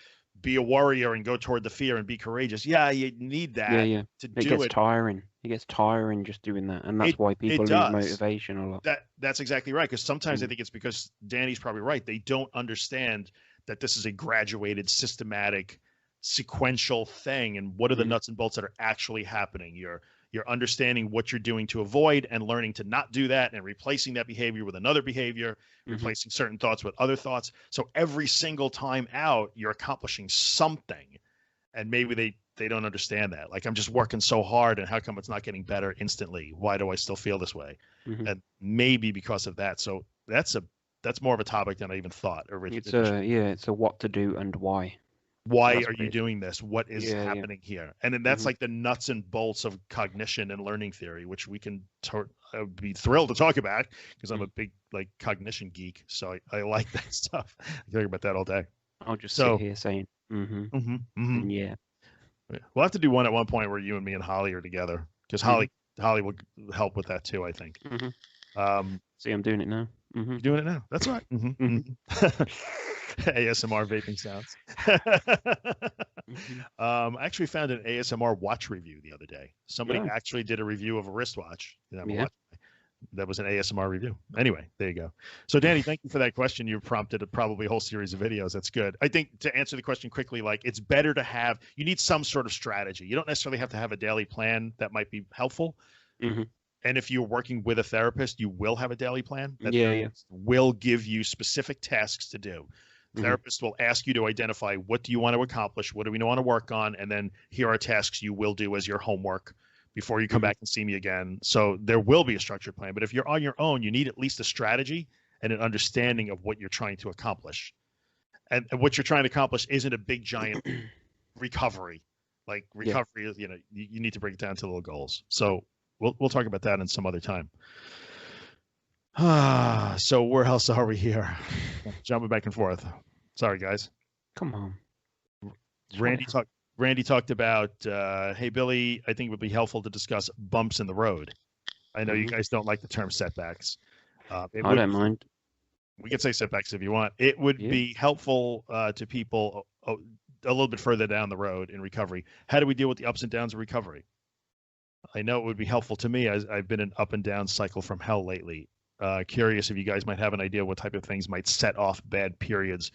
be a warrior and go toward the fear and be courageous. Yeah, you need that to do it. It gets tiring. It gets tiring just doing that, and that's why people lose motivation a lot. That's exactly right, because sometimes I think it's because Danny's probably right. They don't understand that this is a graduated, systematic, sequential thing, and what are the nuts and bolts that are actually happening. You're understanding what you're doing to avoid and learning to not do that and replacing that behavior with another behavior, replacing certain thoughts with other thoughts. So every single time out, you're accomplishing something. And maybe they don't understand that. Like, I'm just working so hard, and how come it's not getting better instantly? Why do I still feel this way? And maybe because of that. So that's more of a topic than I even thought originally. It's a what to do and why. Why That's are what you it is. doing this? What is Yeah, yeah. happening here? And then that's Mhm. like the nuts and bolts of cognition and learning theory, which we can be thrilled to talk about because I'm a big like cognition geek. So I like that stuff. I think about that all day. I'll just sit So here saying, mhm, mhm. and yeah. We'll have to do one at one point where you and me and Holly are together because Mhm. Holly will help with that too, I think. Mhm. Um, See, I'm doing it now. you're doing it now. That's right. Mhm. ASMR vaping sounds. Mhm. I actually found an ASMR watch review the other day. Somebody Yeah. actually did a review of a wristwatch. Yeah. That was an ASMR review. Anyway, there you go. So, Danny, thank you for that question. You prompted probably a whole series of videos. That's good. I think to answer the question quickly, like it's better to have, you need some sort of strategy. You don't necessarily have to have a daily plan that might be helpful. Mhm. And if you're working with a therapist, you will have a daily plan that Yeah, yeah. will give you specific tasks to do. Mhm. Therapist will ask you to identify what do you want to accomplish, what do we want to work on, and then here are tasks you will do as your homework before you come Mhm. back and see me again. So there will be a structured plan, but if you're on your own, you need at least a strategy and an understanding of what you're trying to accomplish. And what you're trying to accomplish isn't a big giant recovery. Like Yeah. recovery is, you need to break it down to little goals. So we'll talk about that in some other time. So where else are we here? Jumping back and forth. Sorry, guys. Come on. Just Randy whatever. talked. Randy talked about, hey Billy, I think it would be helpful to discuss bumps in the road. I know you Mhm. guys don't like the term setbacks. I don't mind. We could say setbacks if you want. It would Yeah. be helpful to people a little bit further down the road in recovery. How do we deal with the ups and downs of recovery? I know it would be helpful to me as I've been an up and down cycle from hell lately. Curious if you guys might have an idea what type of things might set off bad periods.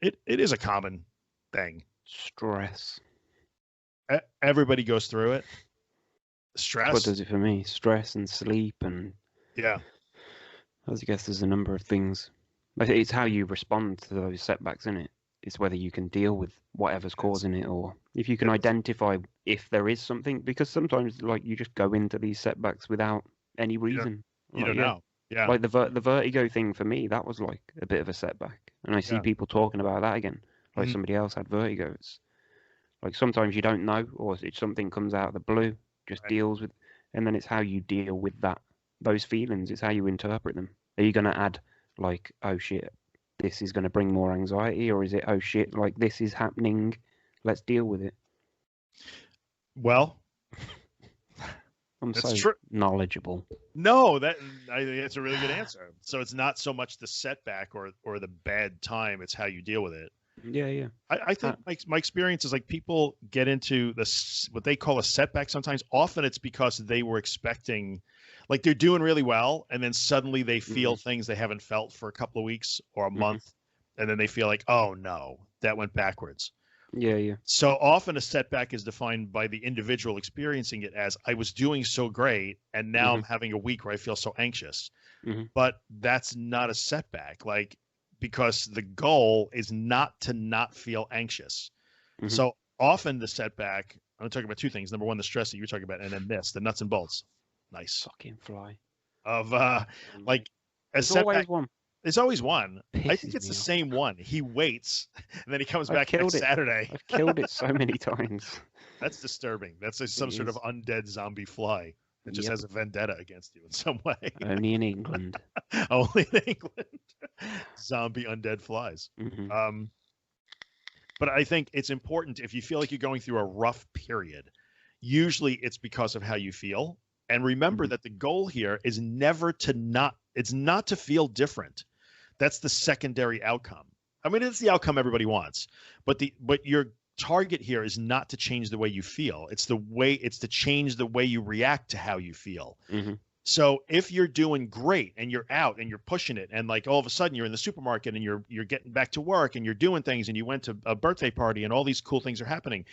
It is a common thing. Stress. Everybody goes through it. That's Stress. what does it for me. Stress and sleep, and Yeah. I guess there's a number of things. But it's how you respond to those setbacks, isn't it? It's whether you can deal with whatever's causing it, or if you can identify if there is something. Because sometimes, like, you just go into these setbacks without any reason. You Like, don't yeah, know. Yeah. like the vertigo thing for me, that was like a bit of a setback. And I see Yeah. people talking about that again, like Mhm. somebody else had vertigo. It's like sometimes you don't know, or it's something comes out of the blue, just Right. deals with, and then it's how you deal with those feelings. It's how you interpret them. Are you going to add like, oh shit, this is going to bring more anxiety, or is it, oh shit, like this is happening, let's deal with it? Well, I'm that's so true. knowledgeable. No, I think that's a really good answer. So it's not so much the setback or the bad time; it's how you deal with it. Yeah, yeah. I think my experience is like people get into this what they call a setback sometimes. Often it's because they were expecting, like they're doing really well, and then suddenly they feel things they haven't felt for a couple of weeks or a month, and then they feel like, oh no, that went backwards. Yeah, yeah. So often a setback is defined by the individual experiencing it as I was doing so great, and now I'm having a week where I feel so anxious. But that's not a setback. Like, because the goal is not to not feel anxious. So often the setback, I'm talking about two things. Number one, the stress that you were talking about, and then the nuts and bolts. Nice. Fucking fly. Of like a There's setback. always one. There's always one. I think Pisses it's the me off. same one. He waits and then he comes I've back next killed it. Saturday. I've killed it so many times. That's disturbing. That's some sort of is. undead zombie fly. It just Yep. has a vendetta against you in some way. Only in England. Only in England. Zombie undead flies. Mhm. But I think it's important if you feel like you're going through a rough period, usually it's because of how you feel. And remember that the goal here is it's not to feel different. That's the secondary outcome. I mean, it's the outcome everybody wants, but your target here is not to change the way you feel. It's to change the way you react to how you feel. So if you're doing great and you're out and you're pushing it, and like all of a sudden you're in the supermarket and you're getting back to work and you're doing things and you went to a birthday party and all these cool things are happening.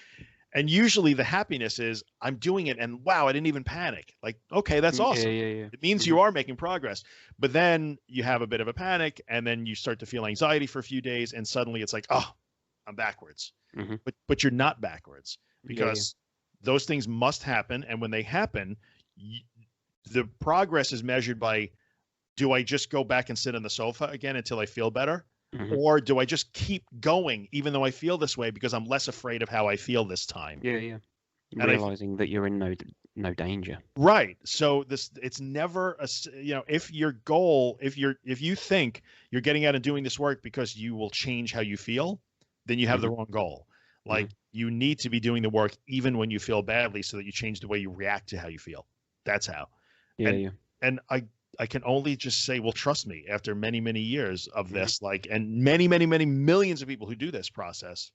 And usually the happiness is I'm doing it and wow, I didn't even panic. Like, okay, that's awesome. Yeah. It means you are making progress. But then you have a bit of a panic and then you start to feel anxiety for a few days and suddenly it's like, oh, I'm backwards. But you're not backwards because those things must happen. And when they happen, the progress is measured by, do I just go back and sit on the sofa again until I feel better? Mhm. Or do I just keep going even though I feel this way because I'm less afraid of how I feel this time? Yeah, yeah. And I Realizing that you're in no danger. Right. So it's never if your goal, if you think you're getting out and doing this work because you will change how you feel, then you have the Mhm. wrong goal. Mhm. Like you need to be doing the work even when you feel badly so that you change the way you react to how you feel. That's how. Yeah, And yeah. and I can only just say, well, trust me, after many, many years of Mhm. this, like, and many, many, many millions of people who do this process,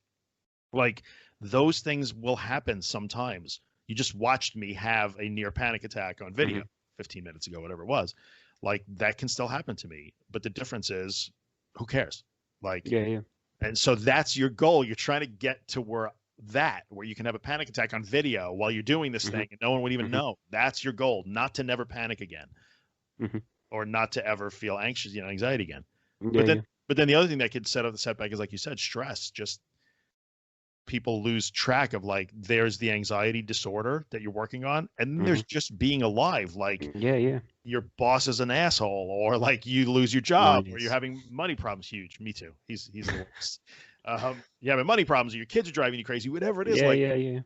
like those things will happen sometimes. You just watched me have a near panic attack on video Mhm. 15 minutes ago, whatever it was. Like that can still happen to me. But the difference is, who cares? Like, Yeah, yeah. and so that's your goal. You're trying to get to where you can have a panic attack on video while you're doing this Mhm. thing and no one would even Mhm. know. That's your goal, not to never panic again Mhm. or not to ever feel anxious, anxiety again. Yeah, But then yeah. but then the other thing that could set up the setback is like you said, stress. Just people lose track of like there's the anxiety disorder that you're working on and then there's Mhm. just being alive, like Yeah, yeah. your boss is an asshole or like you lose your job Mine or you're is. having money problems. Huge. Me too. He's the worst. You having money problems or your kids are driving you crazy, whatever it is. Yeah, Like yeah, yeah.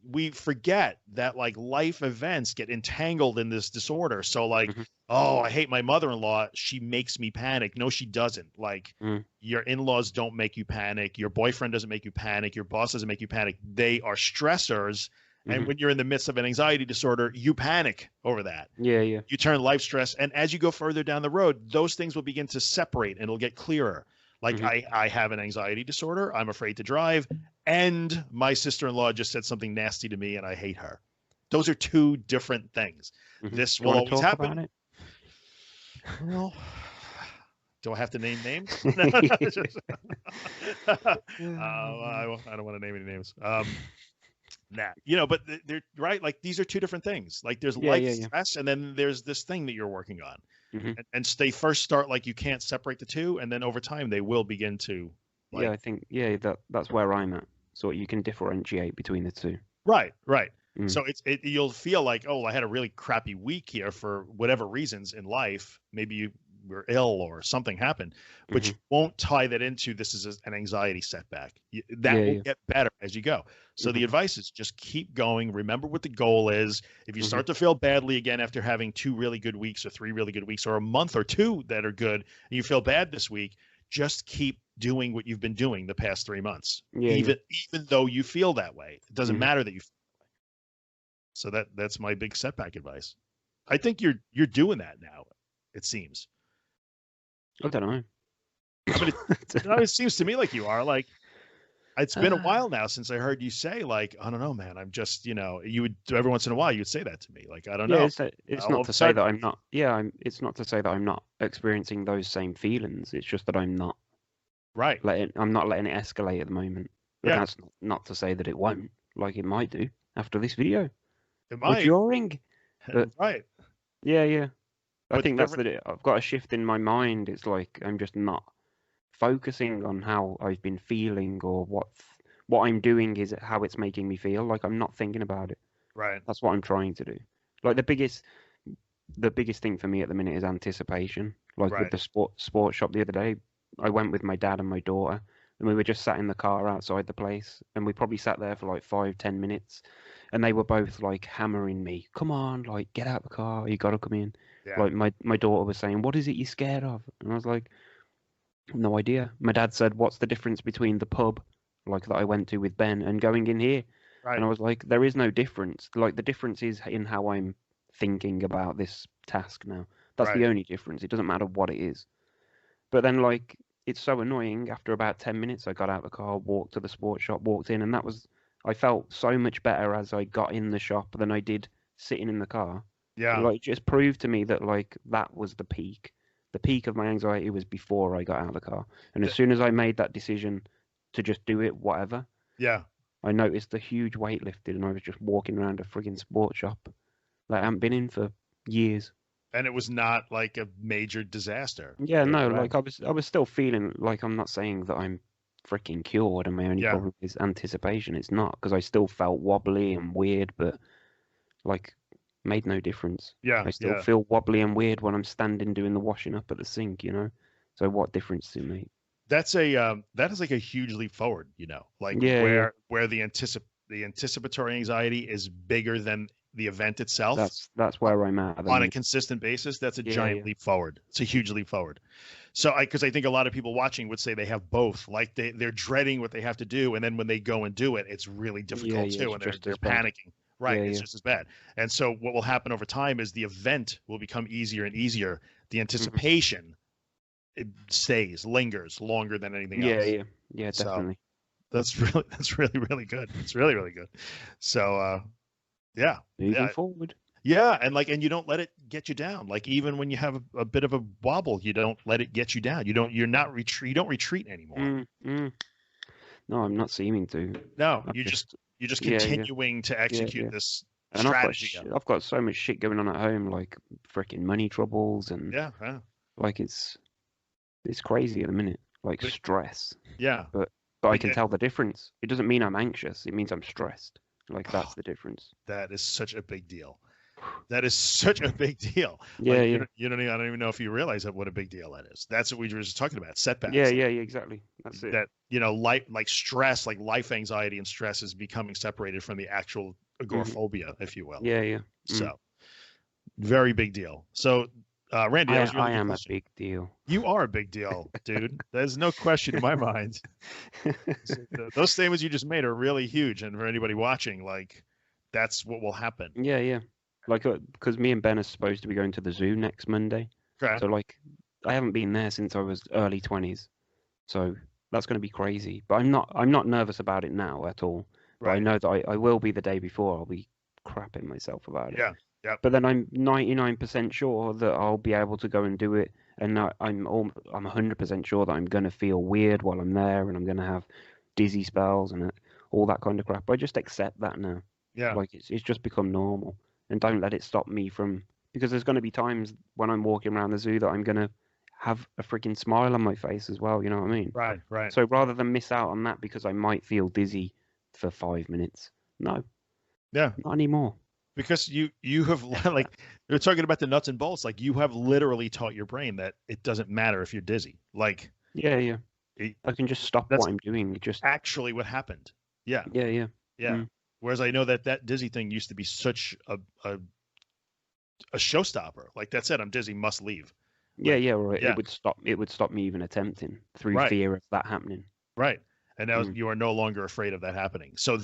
we forget that like life events get entangled in this disorder. So like, Mhm. oh, I hate my mother-in-law, she makes me panic. No, she doesn't. Like Mm. your in-laws don't make you panic, your boyfriend doesn't make you panic, your boss doesn't make you panic. They are stressors. And Mhm. when you're in the midst of an anxiety disorder, you panic over that. Yeah, yeah. You turn life stress, and as you go further down the road, those things will begin to separate and it'll get clearer. Like Mhm. I have an anxiety disorder, I'm afraid to drive, and my sister-in-law just said something nasty to me and I hate her. Those are two different things. Mhm. This Do you will want to always talk about happen. it? Well, do I have to name names? Just- I don't want to name any names. Nah, but they're right. Like these are two different things. Like there's Yeah, life yeah, yeah. stress, and then there's this thing that you're working on. Mhm. And they first start like you can't separate the two, and then over time they will begin to Yeah, like I think that's where I'm at. So you can differentiate between the two. right. Mm. So you'll feel like, oh, I had a really crappy week here for whatever reasons in life. Maybe you were ill or something happened, but you Mhm. won't tie that into this is an anxiety setback. That Yeah, will yeah. get better as you go. So the Mhm. advice is just keep going. Remember what the goal is. If you Mhm. start to feel badly again after having 2 really good weeks or 3 really good weeks or a month or two that are good, and you feel bad this week, just keep doing what you've been doing the past 3 months. Yeah, yeah. Even though you feel that way, it doesn't Mhm. matter that you. So that's my big setback advice. I think you're doing that now. It seems. I don't know. I mean, it seems to me like you are. Like it's been a while now since I heard you say like, I don't know, man. I'm just, you would every once in a while you would say that to me. Like, I don't Yeah, know. it's All not of a to say that sudden, I'm not. Yeah, it's not to say that I'm not experiencing those same feelings. It's just that right? I'm not letting it escalate at the moment. But Yeah, that's not to say that it won't, like it might do after this video it or might. during. But Right. yeah, yeah. I But the think that's different. that. I've got a shift in my mind. It's like I'm just not focusing on how I've been feeling or what I'm doing is how it's making me feel. Like I'm not thinking about it. Right. That's what I'm trying to do. Like the biggest thing for me at the minute is anticipation. Like with Right. the sports shop the other day, I went with my dad and my daughter, and we were just sat in the car outside the place, and we probably sat there for like 5-10 minutes, and they were both like hammering me, "Come on, like get out the car, you gotta come in." Yeah. Like my daughter was saying, "What is it you're scared of?" And I was like, "No idea." My dad said, "What's the difference between the pub, like that I went to with Ben, and going in here?" And Right. I was like, there is no difference. Like the difference is in how I'm thinking about this task now. That's Right. the only difference. It doesn't matter what it is. But then like it's so annoying. After about 10 minutes, I got out of the car, walked to the sports shop, walked in, and I felt so much better as I got in the shop than I did sitting in the car. It Yeah. like just proved to me that like that was the peak. The peak of my anxiety was before I got out of the car. And as Th- soon as I made that decision to just do it, whatever, Yeah. I noticed a huge weight lifted, and I was just walking around a frigging sports shop like I haven't been in for years. And it was not like a major disaster. Yeah, Right no, away. like I was still feeling like I'm not saying that I'm freaking cured, and my only Yeah. problem is anticipation. It's not because I still felt wobbly and weird, but like made no difference. Yeah. I still Yeah. feel wobbly and weird when I'm standing doing the washing up at the sink, you know. So what difference does it make? That is like a huge leap forward, you know, like Yeah. where the anticipatory anxiety is bigger than the event itself That's where I'm at the on a minute. consistent basis. That's a Yeah, giant yeah. leap forward. It's a huge leap forward. So because I think a lot of people watching would say they have both, like they're dreading what they have to do, and then when they go and do it, it's really difficult Yeah, too, it's and just they're as bad. panicking. Right, Yeah, it's yeah. just as bad. And so what will happen over time is the event will become easier and easier. The Mhm. anticipation, it stays, lingers longer than anything Yeah, else. yeah. Yeah, So definitely. that's really good. It's really, really good. So yeah. Moving Yeah. forward. Yeah, and you don't let it get you down. Like even when you have a bit of a wobble, you don't let it get you down. You don't retreat anymore. Mm. No, I'm not seeming to. No, I'm just you're just yeah, yeah. continuing to Yeah, execute yeah. this And strategy. I've got so much shit going on at home, like freaking money troubles and Yeah, yeah. like it's crazy at the minute, like But stress. yeah, But I but can yet, tell the difference. It doesn't mean I'm anxious. It means I'm stressed. Like that's the difference. that is such a big deal. That is such a big deal. Yeah, Like yeah. I don't even know if you realize what a big deal that is. That's what we were just talking about, Yeah, setbacks. yeah, yeah, exactly. That's it. That life, like stress, like life anxiety and stress is becoming separated from the actual agoraphobia, if you will. Yeah, yeah. So very big deal. So Randy, that was a really I good am a question. big deal. You are a big deal, dude. There's no question in my mind. Those statements you just made are really huge, and for anybody watching, like that's what will happen. Yeah, yeah. Like, because me and Ben are supposed to be going to the zoo next Monday. Okay. So, like, I haven't been there since I was early 20s. So that's going to be crazy. But I'm not nervous about it now at all. But I Right. know that I will be the day before. I'll be crapping myself about it. Yeah. Yep. But then I'm 99% sure that I'll be able to go and do it. And I'm 100% sure that I'm going to feel weird while I'm there, and I'm going to have dizzy spells and all that kind of crap. I just accept that now. Yeah. Like it's just become normal, and don't let it stop me from, because there's going to be times when I'm walking around the zoo that I'm going to have a freaking smile on my face as well. You know what I mean? Right. Right. So rather than miss out on that because I might feel dizzy for 5 minutes, no, Yeah. not anymore. Because you have like you're talking about the nuts and bolts. Like you have literally taught your brain that it doesn't matter if you're dizzy. Like Yeah, yeah. it, I can just stop that's what I'm doing. Just actually what happened. Yeah. yeah, yeah. Yeah. Whereas I know that dizzy thing used to be such a showstopper. Like that said, I'm dizzy, must leave. Yeah, Like, yeah, right. yeah. It would stop me even attempting through Right. fear of that happening. Right. And now you are no longer afraid of that happening. So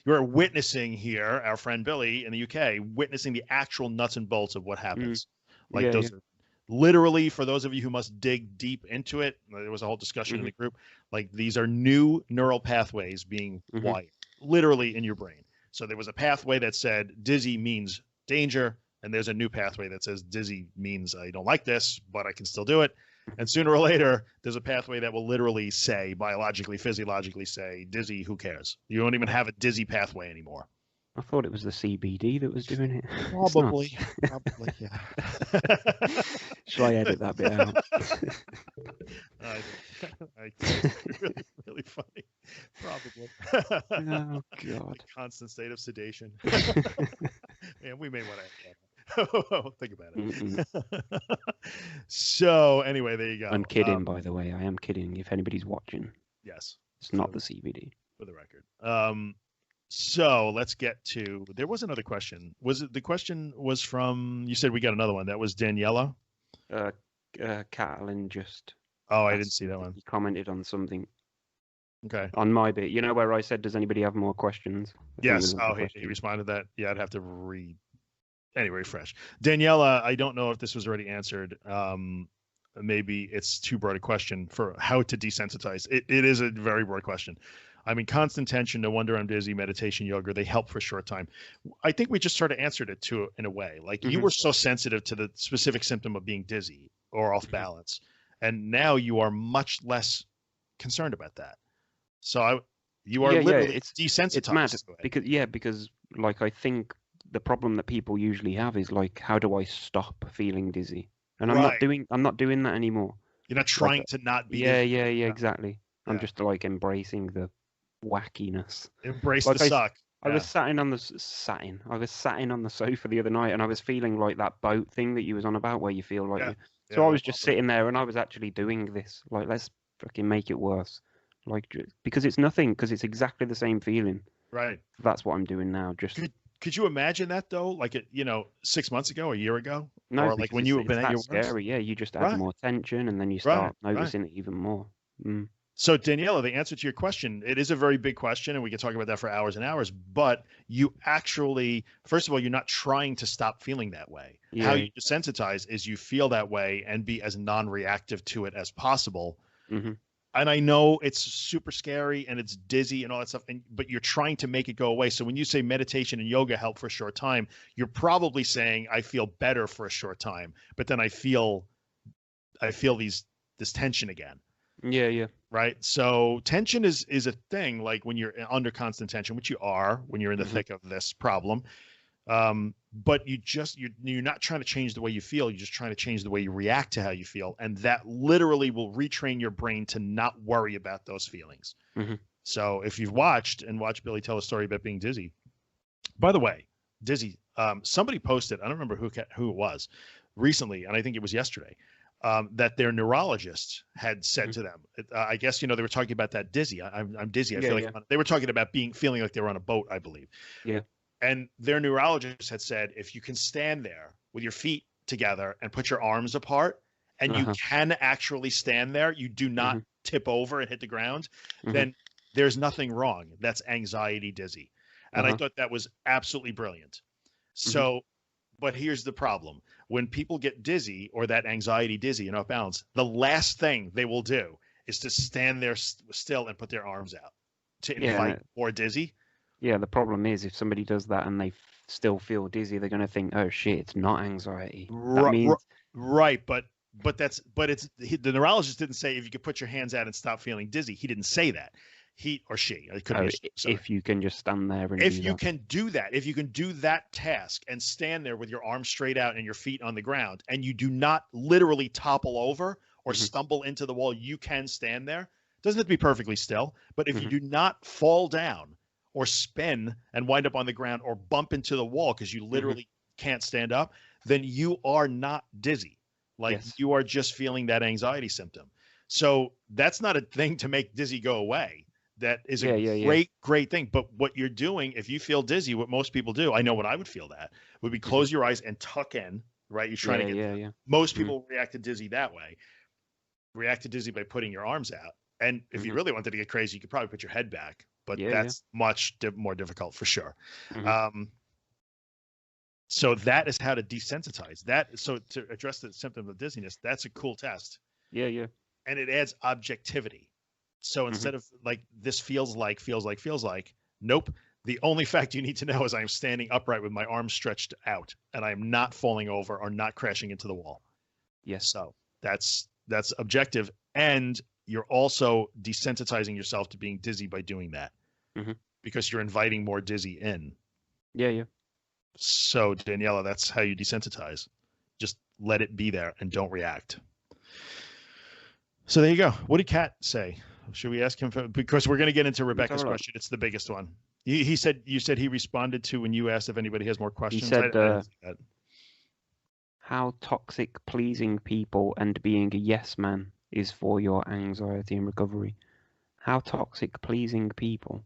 you're witnessing here, our friend Billy in the UK, witnessing the actual nuts and bolts of what happens. Like Yeah, those are literally, for those of you who must dig deep into it, there was a whole discussion in the group. Like these are new neural pathways being wired literally in your brain. So there was a pathway that said dizzy means danger. And there's a new pathway that says dizzy means I don't like this, but I can still do it. And sooner or later, there's a pathway that will literally say, biologically, physiologically say, dizzy, who cares? You don't even have a dizzy pathway anymore. I thought it was the CBD that was doing it. Probably, yeah. Shall I edit that bit out? Really, really funny. Probably. Oh God. Constant state of sedation. Man, we may want to. Think about it. So anyway, there you go. I'm kidding, by the way. I am kidding. If anybody's watching, yes, it's not the CBD. For the record. So let's get to. There was another question. Was it the question was from? You said we got another one. That was Daniela. Catalan just. Oh, I didn't see that one. He commented on something. Okay. On my bit, you know where I said, "Does anybody have more questions?" Yes. Oh, he responded that. Yeah, I'd have to Anyway, refresh. Daniela, I don't know if this was already answered. Maybe it's too broad a question for how to desensitize. It is a very broad question. I mean, constant tension, no wonder I'm dizzy, meditation, yoga, they help for a short time. I think we just sort of answered it in a way. Like you were so sensitive to the specific symptom of being dizzy or off balance. And now you are much less concerned about that. So you are literally desensitized. It's mad because like I think the problem that people usually have is like, how do I stop feeling dizzy? And I'm not doing that anymore. You're not trying to not be. Yeah, exactly. I'm just like embracing the wackiness. Embrace the suck. I was sat on the sofa the other night, and I was feeling like that boat thing that you was on about, where you feel like So Yeah, I well, was just sitting there and I was actually doing this. Like, let's fucking make it worse. Like, because it's nothing, because it's exactly the same feeling. right. That's what I'm doing now. Just Could you imagine that though? Like it, 6 months ago, a year ago, no, or like because when you have it's been at that your worst? scary. Yeah, you just add Right, more tension and then you right, start right. noticing it even more. Mm. So Daniela, the answer to your question, it is a very big question, and we can talk about that for hours and hours. But you actually, first of all, you're not trying to stop feeling that way. How Yeah. you desensitize is you feel that way and be as non-reactive to it as possible. Hmm. And I know it's super scary and it's dizzy and all that stuff, but you're trying to make it go away. So when you say meditation and yoga help for a short time, you're probably saying I feel better for a short time, but then I feel this tension again. Yeah, yeah. Right. So tension is a thing, like when you're under constant tension, which you are when you're in the Hmm. thick of this problem. But you're not trying to change the way you feel. You're just trying to change the way you react to how you feel, and that literally will retrain your brain to not worry about those feelings. Hmm. So if you've watched Billy tell a story about being dizzy, by the way, dizzy, somebody posted, I don't remember who it was recently, and I think it was yesterday, that their neurologist had said to them, I guess, they were talking about that dizzy. I'm dizzy. I Yeah, feel like yeah. they were talking about feeling like they were on a boat, I believe. Yeah. And their neurologist had said, if you can stand there with your feet together and put your arms apart, and you Uh-huh. can actually stand there, you do not Hmm. tip over and hit the ground, Hmm. then there's nothing wrong. That's anxiety dizzy. And I Uh-huh. thought that was absolutely brilliant. Hmm. So, but here's the problem. When people get dizzy or that anxiety dizzy and off balance, the last thing they will do is to stand there still and put their arms out to Yeah, invite more dizzy. yeah. The problem is if somebody does that and they still feel dizzy, they're gonna think, "Oh shit, it's not anxiety." That Right, means, right, the neurologist didn't say if you could put your hands out and stop feeling dizzy. He didn't say that. He or she, it could oh, be sorry. if you can just stand there and If do you that. can do that, if you can do that task and stand there with your arms straight out and your feet on the ground, and you do not literally topple over or Hmm. stumble into the wall, you can stand there. Doesn't have to be perfectly still, but if you Hmm. do not fall down or spin and wind up on the ground or bump into the wall because you Hmm. literally can't stand up, then you are not dizzy. Like Yes. you are just feeling that anxiety symptom. So that's not a thing to make dizzy go away. That is a Yeah, yeah, yeah. great thing. But what you're doing, if you feel dizzy, what most people do, I know when I would feel that, would be Hmm. close your eyes and tuck in, right? You're trying to Yeah, get yeah, there. yeah. Most Hmm. people react to dizzy that way. React to dizzy by putting your arms out. And if you Hmm. really wanted to get crazy, you could probably put your head back, but Yeah, yeah. that's much more difficult for sure. Hmm. Um, so that is how to desensitize that. So to address the symptom of dizziness, that's a cool test, Yeah, yeah. and it adds objectivity. So Hmm. instead of like this feels like, nope. The only fact you need to know is I'm standing upright with my arms stretched out, and I am not falling over or not crashing into the wall. Yes. So that's objective, and you're also desensitizing yourself to being dizzy by doing that Hmm. because you're inviting more dizzy in. Yeah, yeah. So Daniela, that's how you desensitize. Just let it be there and don't react. So there you go. What did Kat say? Should we ask him because we're going to get into Let's have Rebecca's a look. question. It's the biggest one. You said he responded to when you asked if anybody has more He questions. said, I didn't see that. how toxic pleasing people and being a yes man is for your anxiety and recovery. How toxic pleasing people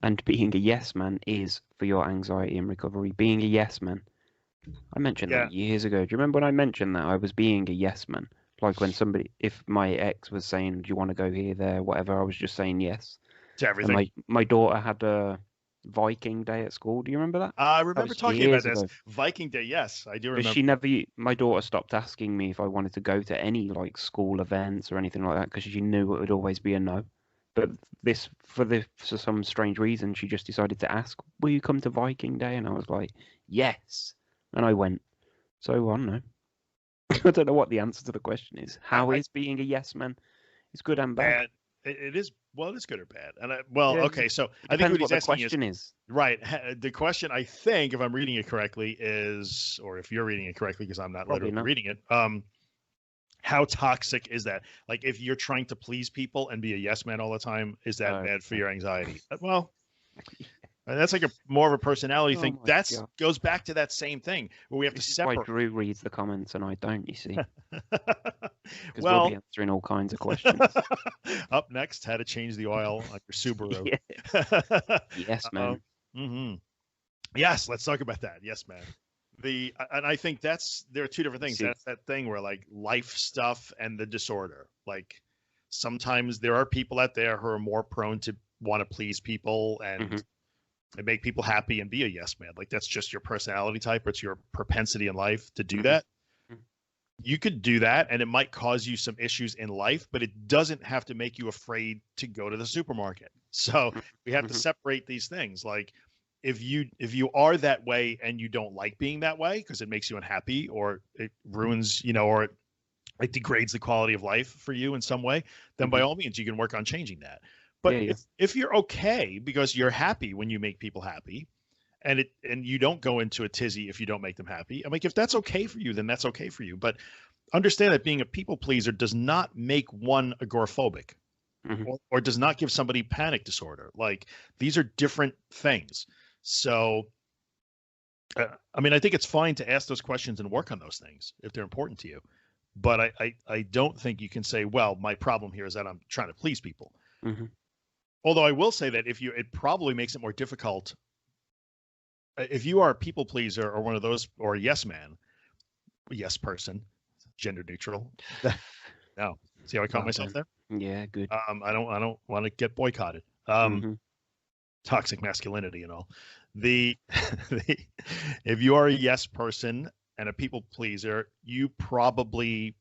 and being a yes man is for your anxiety and recovery. Being a yes man. I mentioned Yeah, that years ago. Do you remember when I mentioned that I was being a yes man? Like when somebody, if my ex was saying, "Do you want to go here, there, whatever," I was just saying yes. to And everything. my daughter had a Viking Day at school. Do you remember that? I That remember was talking about years this ago. Viking Day. Yes, I do But remember. she never, my daughter stopped asking me if I wanted to go to any like school events or anything like that because she knew it would always be a no. But for some strange reason, she just decided to ask, "Will you come to Viking Day?" And I was like, "Yes," and I went. So I don't know. I don't know what the answer to the question is. How I is being a yes man? It's good and bad. bad. It is well, it is good or bad. And Yeah, yeah. okay. So It I think depends what what he's the asking is question is. right. The question, I think, if I'm reading it correctly, is, or if you're reading it correctly, because I'm not Probably literally not. reading it. How toxic is that? Like, if you're trying to please people and be a yes man all the time, is that bad for your anxiety? Well, That's like a more of a personality Oh thing. my That's God. goes back to that same thing where we have This to is why separate. Drew reads the comments and I don't, you see, because we'll Well, be answering all kinds of questions. up next, how to change the oil on your Subaru. Yeah. Yes, man. Mhm. Yes, let's talk about that. Yes, man. And I think there are two different things. See- That's that thing where like life stuff and the disorder. Like sometimes there are people out there who are more prone to want to please people and make people happy and be a yes man. Like that's just your personality type, or it's your propensity in life to do that. You could do that and it might cause you some issues in life, but it doesn't have to make you afraid to go to the supermarket. So we have to separate these things. Like if you are that way and you don't like being that way because it makes you unhappy or it ruins, or it degrades the quality of life for you in some way, then by all means you can work on changing that. But Yeah, yeah. if you're okay because you're happy when you make people happy, and you don't go into a tizzy if you don't make them happy. I'm like, if that's okay for you, then that's okay for you. But understand that being a people pleaser does not make one agoraphobic or does not give somebody panic disorder. Like these are different things. So, I mean, I think it's fine to ask those questions and work on those things if they're important to you. But I don't think you can say, well, my problem here is that I'm trying to please people. Although I will say that it probably makes it more difficult if you are a people pleaser or one of those, or a yes man, yes person, gender neutral. No, see how I caught myself there? Yeah, good. I don't want to get boycotted. Toxic masculinity and all. If you are a yes person and a people pleaser, you probably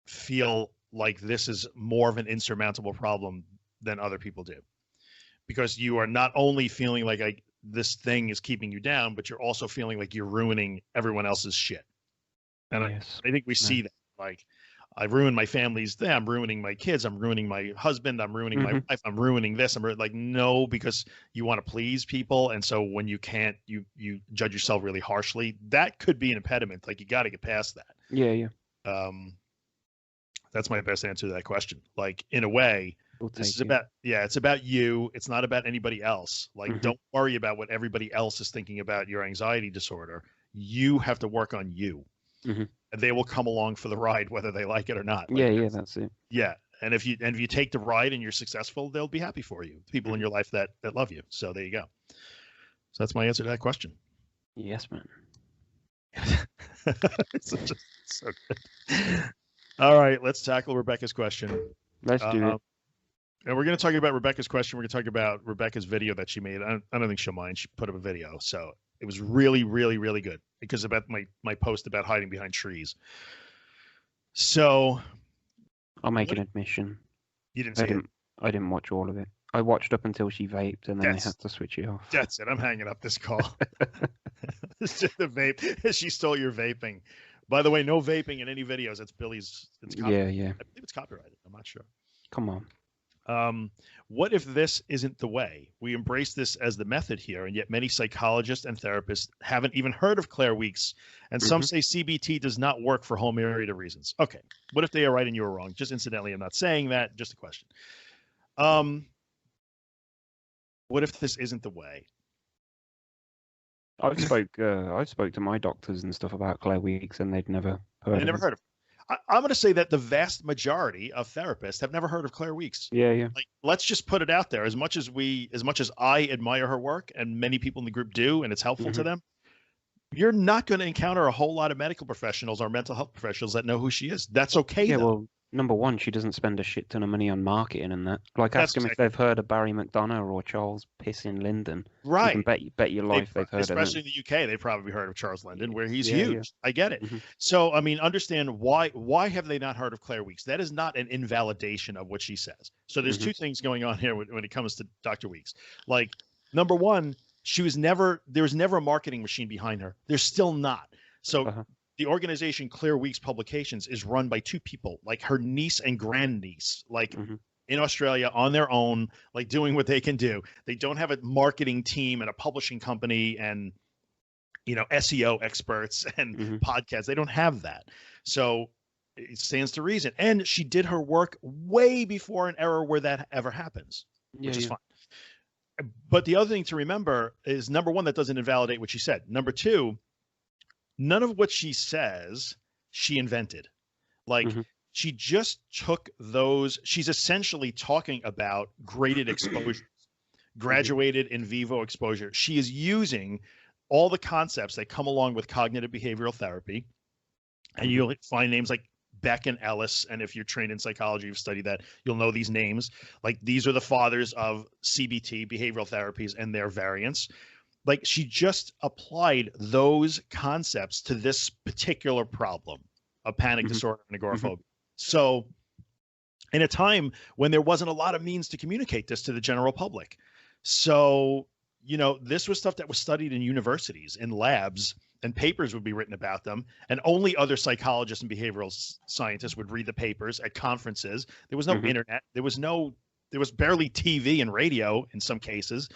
feel like this is more of an insurmountable problem than other people do, because you are not only feeling like this thing is keeping you down, but you're also feeling like you're ruining everyone else's shit. And Yes. I think we see that, like, I've ruined my family's thing. I'm ruining my kids. I'm ruining my husband. I'm ruining my wife. I'm ruining this. Like, no, because you want to please people. And so when you can't, you judge yourself really harshly. That could be an impediment. Like, you got to get past that. Yeah. That's my best answer to that question. Like, in a way, it's about you. It's not about anybody else. Like, don't worry about what everybody else is thinking about your anxiety disorder. You have to work on you. And they will come along for the ride, whether they like it or not. Like, that's it. Yeah. And if you take the ride and you're successful, they'll be happy for you. People in your life that love you. So there you go. So that's my answer to that question. Yes, man. So good. All right, let's tackle Rebecca's question. Let's do it. And we're going to talk about Rebecca's question. We're going to talk about Rebecca's video that she made. I don't think she'll mind. She put up a video. So it was really, really, really good because about my post about hiding behind trees. So I'll make an admission. You didn't see it? I didn't watch all of it. I watched up until she vaped and then I had to switch it off. That's it. I'm hanging up this call. It's just the vape. She stole your vaping. By the way, no vaping in any videos. It's Billy's. It's copyrighted. Yeah. I believe it's copyrighted. I'm not sure. Come on. What if this isn't the way? We embrace this as the method here, and yet many psychologists and therapists haven't even heard of Claire Weekes, and some say CBT does not work for a whole myriad of reasons. Okay, what if they are right and you are wrong? Just incidentally, I'm not saying that, just a question. What if this isn't the way? I've spoke to my doctors and stuff about Claire Weekes, and they'd never heard of heard of her. I'm going to say that the vast majority of therapists have never heard of Claire Weekes. Yeah. Like, let's just put it out there. As much as I admire her work, and many people in the group do, and it's helpful to them, you're not going to encounter a whole lot of medical professionals or mental health professionals that know who she is. That's okay. Yeah, though. well, number one, she doesn't spend a shit ton of money on marketing and that. Like, ask them if they've heard of Barry McDonough or Charles Pissin Linden. Right. You can bet your life they've heard of him. Especially in the UK, they've probably heard of Charles Linden, where he's huge. Yeah. I get it. Mm-hmm. So, I mean, understand why have they not heard of Claire Weekes? That is not an invalidation of what she says. So there's two things going on here when it comes to Dr. Weekes. Like, number one, there was never a marketing machine behind her. There's still not. So the organization Claire Weekes Publications is run by two people, like her niece and grandniece, like in Australia on their own, like doing what they can do. They don't have a marketing team and a publishing company and, SEO experts and podcasts. They don't have that. So it stands to reason. And she did her work way before an era where that ever happens, which is fine. But the other thing to remember is, number one, that doesn't invalidate what she said. Number two, none of what she says she invented. Like, she just took those. She's essentially talking about graded exposures, graduated in vivo exposure. She is using all the concepts that come along with cognitive behavioral therapy. And you'll find names like Beck and Ellis. And if you're trained in psychology, you've studied that, you'll know these names. Like, these are the fathers of CBT, behavioral therapies, and their variants. Like, she just applied those concepts to this particular problem of panic disorder and agoraphobia. So in a time when there wasn't a lot of means to communicate this to the general public. So, you know, this was stuff that was studied in universities, in labs, and papers would be written about them. And only other psychologists and behavioral scientists would read the papers at conferences. There was no internet. There was barely TV and radio in some cases.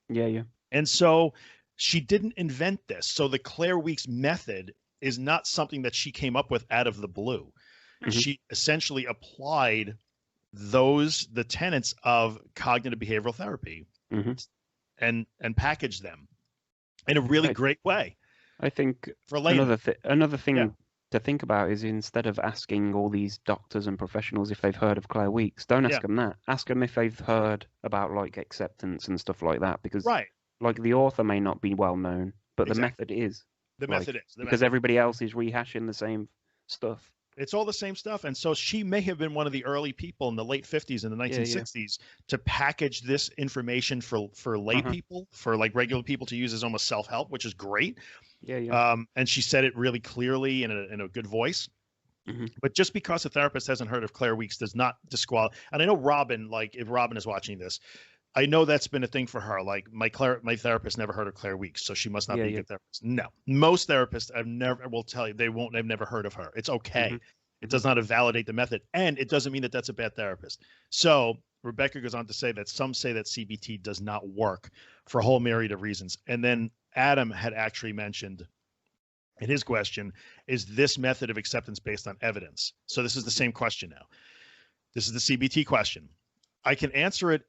Yeah. And so she didn't invent this. So the Claire Weekes method is not something that she came up with out of the blue. She essentially applied the tenets of cognitive behavioral therapy and packaged them in a really great way. I think for another thing to think about is, instead of asking all these doctors and professionals if they've heard of Claire Weekes, don't ask them that. Ask them if they've heard about like acceptance and stuff like that, because like the author may not be well known, but the method is. Because everybody else is rehashing the same stuff. It's all the same stuff. And so she may have been one of the early people in the late 50s and the 1960s to package this information for lay people, for like regular people to use as almost self-help, which is great. And she said it really clearly in a good voice. But just because a therapist hasn't heard of Claire Weekes does not disqualify. And I know Robin, like if Robin is watching this, I know that's been a thing for her. Like my therapist never heard of Claire Weekes, so she must not be a good therapist. No, most therapists will tell you they've never heard of her. It's okay. It does not invalidate the method, and it doesn't mean that that's a bad therapist. So Rebecca goes on to say that some say that CBT does not work for a whole myriad of reasons. And then Adam had actually mentioned in his question, is this method of acceptance based on evidence? So this is the same question now. This is the CBT question. I can answer it.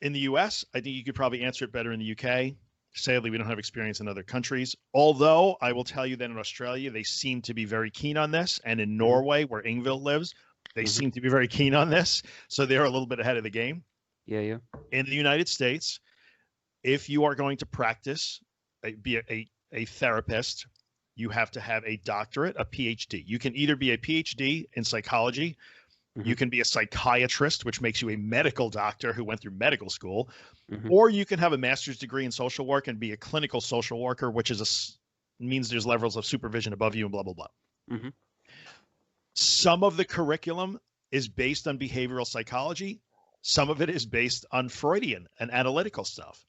In the US, I think you could probably answer it better in the UK. Sadly, we don't have experience in other countries. Although I will tell you that in Australia, they seem to be very keen on this. And in Norway, where Ingvild lives, they seem to be very keen on this. So they're a little bit ahead of the game. Yeah. In the United States, if you are going to practice, be a therapist, you have to have a doctorate, a PhD. You can either be a PhD in psychology, you can be a psychiatrist, which makes you a medical doctor who went through medical school, or you can have a master's degree in social work and be a clinical social worker, which means there's levels of supervision above you and blah, blah, blah. Some of the curriculum is based on behavioral psychology. Some of it is based on Freudian and analytical stuff.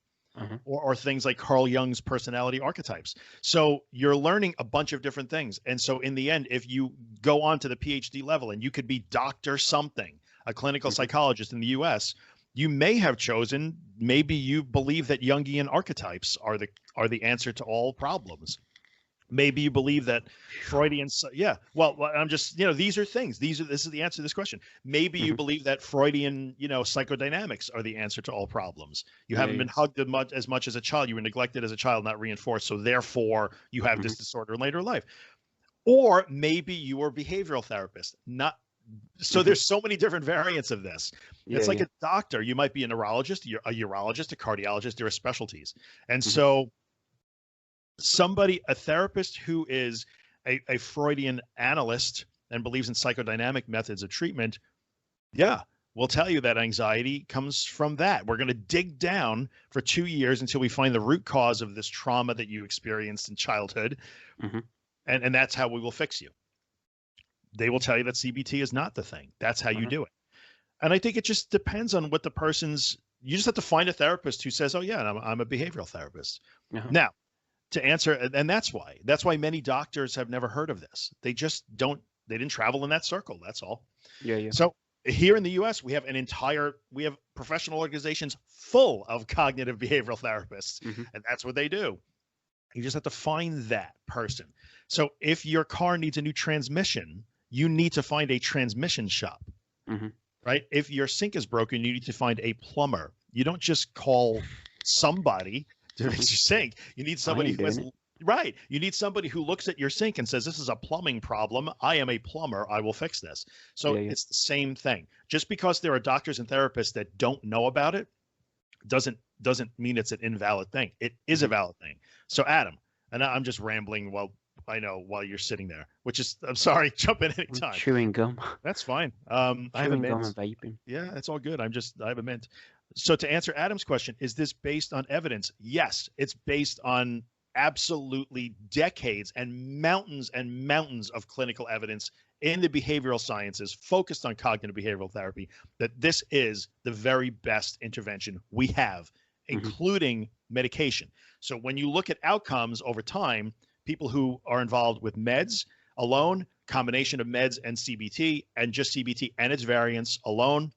Or things like Carl Jung's personality archetypes. So you're learning a bunch of different things. And so in the end, if you go on to the PhD level and you could be Dr. something, a clinical psychologist in the US, you may have chosen, maybe you believe that Jungian archetypes are the answer to all problems. Maybe you believe that Freudian, well, I'm just, these are things, this is the answer to this question. Maybe you believe that Freudian, psychodynamics are the answer to all problems. You haven't been hugged as much as a child. You were neglected as a child, not reinforced. So therefore you have this disorder in later life. Or maybe you are a behavioral therapist, so there's so many different variants of this. It's like a doctor. You might be a neurologist, a urologist, a cardiologist, there are specialties. And so a therapist who is a Freudian analyst and believes in psychodynamic methods of treatment, will tell you that anxiety comes from that. We're going to dig down for 2 years until we find the root cause of this trauma that you experienced in childhood. And that's how we will fix you. They will tell you that CBT is not the thing. That's how you do it. And I think it just depends on what you just have to find a therapist who says, oh yeah, I'm a behavioral therapist. Now, to answer, and that's why many doctors have never heard of this. They didn't travel in that circle. That's all. So here in the US, we have professional organizations full of cognitive behavioral therapists, and that's what they do. You just have to find that person. So if your car needs a new transmission, you need to find a transmission shop, right? If your sink is broken, you need to find a plumber. You don't just call somebody to fix your sink. You need somebody who has right. You need somebody who looks at your sink and says, "This is a plumbing problem. I am a plumber. I will fix this." So it's the same thing. Just because there are doctors and therapists that don't know about it doesn't mean it's an invalid thing. It is a valid thing. So Adam, and I'm just rambling while you're sitting there, which is, I'm sorry, jump in anytime. Chewing gum. That's fine. I have a mint. Gum and vaping. Yeah, it's all good. I have a mint. So to answer Adam's question, is this based on evidence? Yes, it's based on absolutely decades and mountains of clinical evidence in the behavioral sciences focused on cognitive behavioral therapy that this is the very best intervention we have, including medication. So when you look at outcomes over time, people who are involved with meds alone, combination of meds and CBT, and just CBT and its variants alone,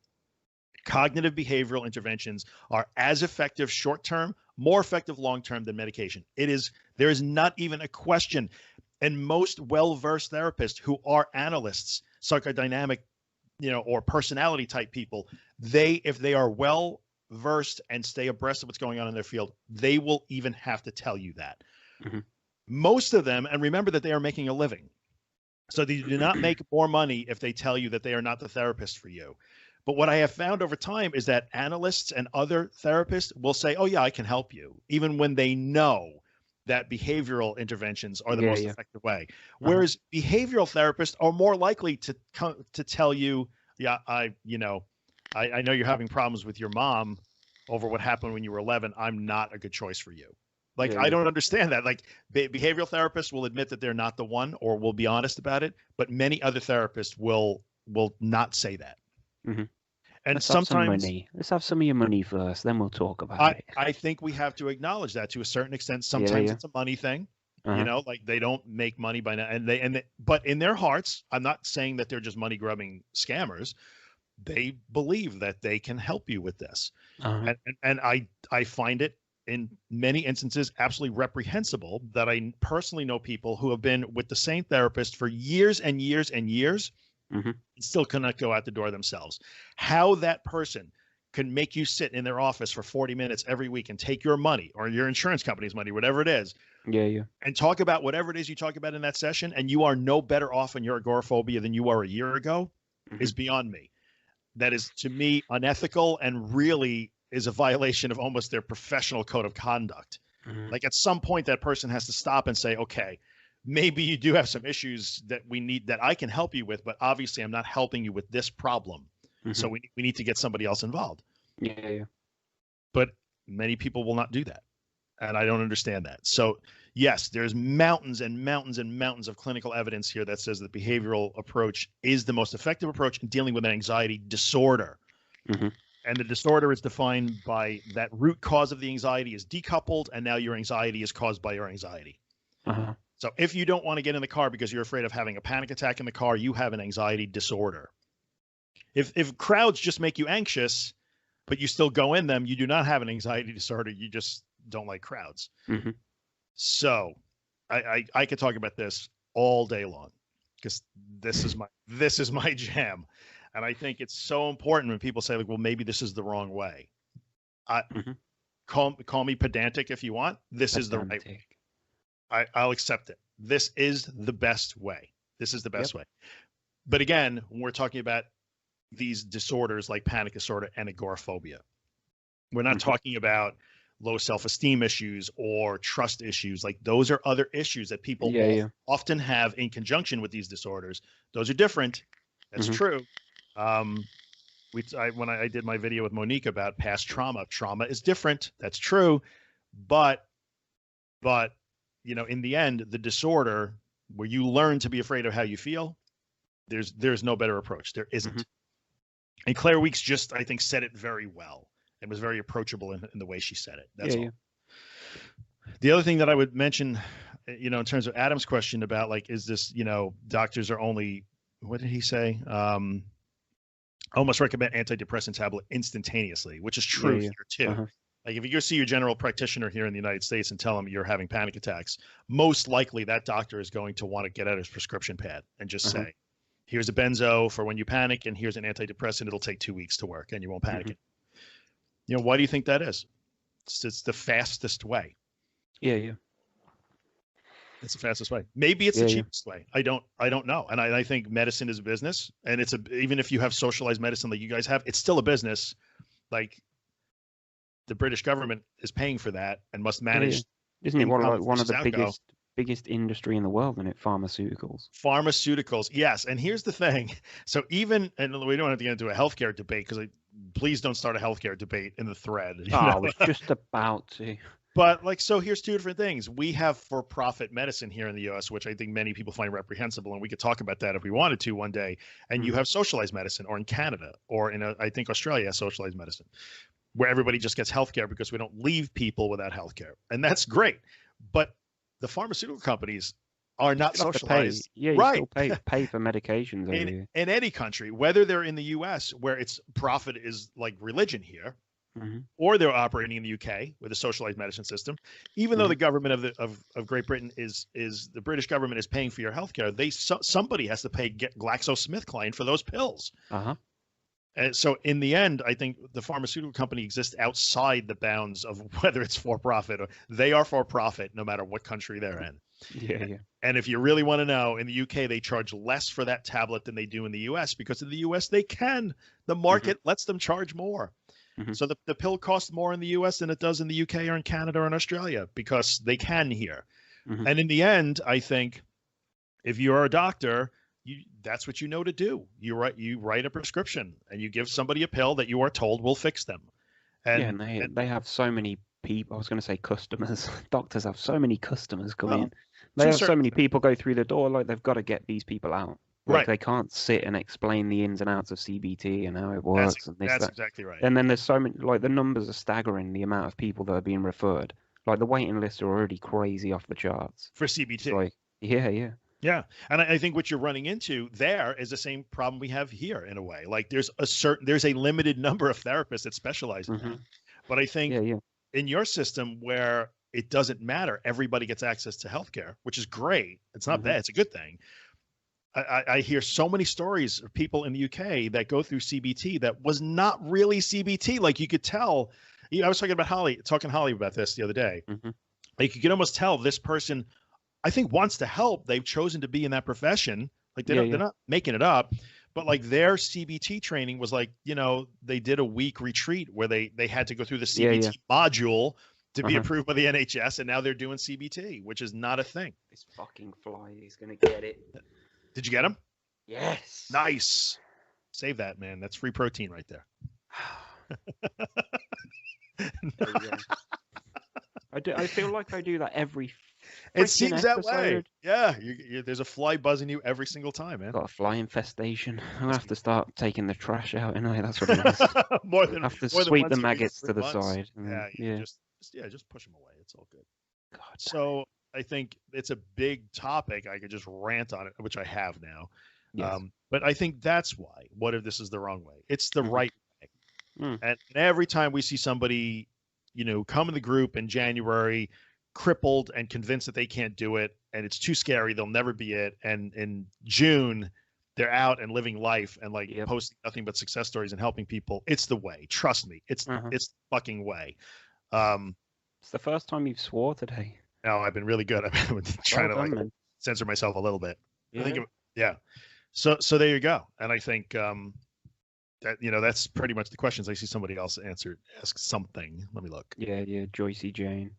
cognitive behavioral interventions are as effective short-term, more effective long-term than medication. There is not even a question. And most well-versed therapists who are analysts, psychodynamic, or personality type people, if they are well versed and stay abreast of what's going on in their field, they will even have to tell you that. Most of them, and remember that they are making a living. So they do not make more money if they tell you that they are not the therapist for you. But what I have found over time is that analysts and other therapists will say, "Oh yeah, I can help you," even when they know that behavioral interventions are the most effective way. Whereas behavioral therapists are more likely to tell you, "Yeah, I know you're having problems with your mom over what happened when you were 11. I'm not a good choice for you." I don't understand that. Behavioral therapists will admit that they're not the one, or will be honest about it, but many other therapists will not say that. And sometimes let's have some of your money first, then we'll talk about it. I think we have to acknowledge that to a certain extent. Sometimes it's a money thing, they don't make money by now, but in their hearts, I'm not saying that they're just money grubbing scammers. They believe that they can help you with this, and I find it in many instances absolutely reprehensible that I personally know people who have been with the same therapist for years and years and years. Still cannot go out the door themselves. How that person can make you sit in their office for 40 minutes every week and take your money or your insurance company's money, whatever it is, and talk about whatever it is you talk about in that session, and you are no better off in your agoraphobia than you were a year ago, is beyond me. That is, to me, unethical and really is a violation of almost their professional code of conduct. At some point, that person has to stop and say, "Okay, maybe you do have some issues that I can help you with, but obviously I'm not helping you with this problem. So we need to get somebody else involved." But many people will not do that. And I don't understand that. So yes, there's mountains and mountains and mountains of clinical evidence here that says the behavioral approach is the most effective approach in dealing with an anxiety disorder. And the disorder is defined by that root cause of the anxiety is decoupled, and now your anxiety is caused by your anxiety. So if you don't want to get in the car because you're afraid of having a panic attack in the car, you have an anxiety disorder. If crowds just make you anxious, but you still go in them, you do not have an anxiety disorder. You just don't like crowds. So I could talk about this all day long because this is my jam. And I think it's so important when people say, well, maybe this is the wrong way. Call me pedantic if you want. This is the right way. I'll accept it. This is the best way. This is the best way. But again, when we're talking about these disorders like panic disorder and agoraphobia, we're not talking about low self-esteem issues or trust issues. Those are other issues that people often have in conjunction with these disorders. Those are different. That's true. When I did my video with Monique about past trauma is different. That's true. But in the end, the disorder where you learn to be afraid of how you feel, there's no better approach. There isn't. And Claire Weeks just, I think, said it very well and was very approachable in the way she said it. That's all. The other thing that I would mention, in terms of Adam's question about is this, doctors are only, what did he say? Almost recommend antidepressant tablet instantaneously, which is true here too. If you go see your general practitioner here in the United States and tell him you're having panic attacks, most likely that doctor is going to want to get out his prescription pad and just say, here's a benzo for when you panic, and here's an antidepressant. It'll take 2 weeks to work and you won't panic. Why do you think that is? It's the fastest way. Yeah, yeah. It's the fastest way. Maybe it's Yeah, the yeah. cheapest way. I don't know. And I think medicine is a business, and even if you have socialized medicine like you guys have, it's still a business. Like the British government is paying for that and must manage. Isn't it one income of versus the outgo. biggest industry in the world, isn't it? Pharmaceuticals. Pharmaceuticals, yes. And here's the thing. So even, and we don't have to get into a healthcare debate because please don't start a healthcare debate in the thread. Oh, I was just about to. But like, so here's two different things. We have for-profit medicine here in the U.S., which I think many people find reprehensible, and we could talk about that if we wanted to one day. And you have socialized medicine, or in Canada, or I think Australia has socialized medicine, where everybody just gets healthcare because we don't leave people without healthcare, and that's great. But the pharmaceutical companies are not socialized. Yeah, you right. still pay for medications over here. In any country, whether they're in the U.S., where its profit is like religion here, or they're operating in the UK with a socialized medicine system, even though the government of Great Britain is the British government is paying for your healthcare, somebody has to pay GlaxoSmithKline for those pills. And so in the end, I think the pharmaceutical company exists outside the bounds of whether it's for profit or they are for profit, no matter what country they're in. Yeah, yeah. And if you really want to know, in the UK, they charge less for that tablet than they do in the US, because in the US, they can. The market lets them charge more. So the pill costs more in the US than it does in the UK or in Canada or in Australia, because they can here. And in the end, I think if you're a doctor, that's what you know to do. You write a prescription and you give somebody a pill that you are told will fix them. And they have so many people. I was going to say customers. Doctors have so many customers come in. They have so many people go through the door. Like, they've got to get these people out. Like, they can't sit and explain the ins and outs of CBT and how it works. That's exactly right. And then there's so many, like, the numbers are staggering, the amount of people that are being referred. Like, the waiting lists are already crazy off the charts. For CBT. Like, yeah. Yeah. And I think what you're running into there is the same problem we have here in a way. Like, there's a limited number of therapists that specialize in that. But I think in your system where it doesn't matter, everybody gets access to healthcare, which is great. It's not bad. It's a good thing. I hear so many stories of people in the UK that go through CBT that was not really CBT. Like, you could tell. I was talking to Holly about this the other day. Like, you could almost tell this person, I think, wants to help. They've chosen to be in that profession. Like, they're not making it up. But like, their CBT training was like, they did a week retreat where they had to go through the CBT module to be approved by the NHS, and now they're doing CBT, which is not a thing. This fucking fly is gonna get it. Did you get him? Yes. Nice. Save that, man. That's free protein right there. I feel like I do that every. It seems that episode. way. Yeah, there's a fly buzzing you every single time, man. Got a fly infestation. I'm gonna have to start taking the trash out, and that's what it is. I have to sweep the maggots to the side. Just push them away. It's all good. God. So I think it's a big topic. I could just rant on it, which I have now. Yes. But I think that's why. What if this is the wrong way? It's the right way. And every time we see somebody, come in the group in January, crippled and convinced that they can't do it, and it's too scary, they'll never be it. And in June, they're out and living life and posting nothing but success stories and helping people. It's the way. Trust me. It's the fucking way. It's the first time you've swore today. No, I've been really good. I've been trying to censor myself a little bit. Yeah. I think, So there you go. And I think that that's pretty much the questions. I see somebody else ask something. Let me look. Yeah, Joycey Jane.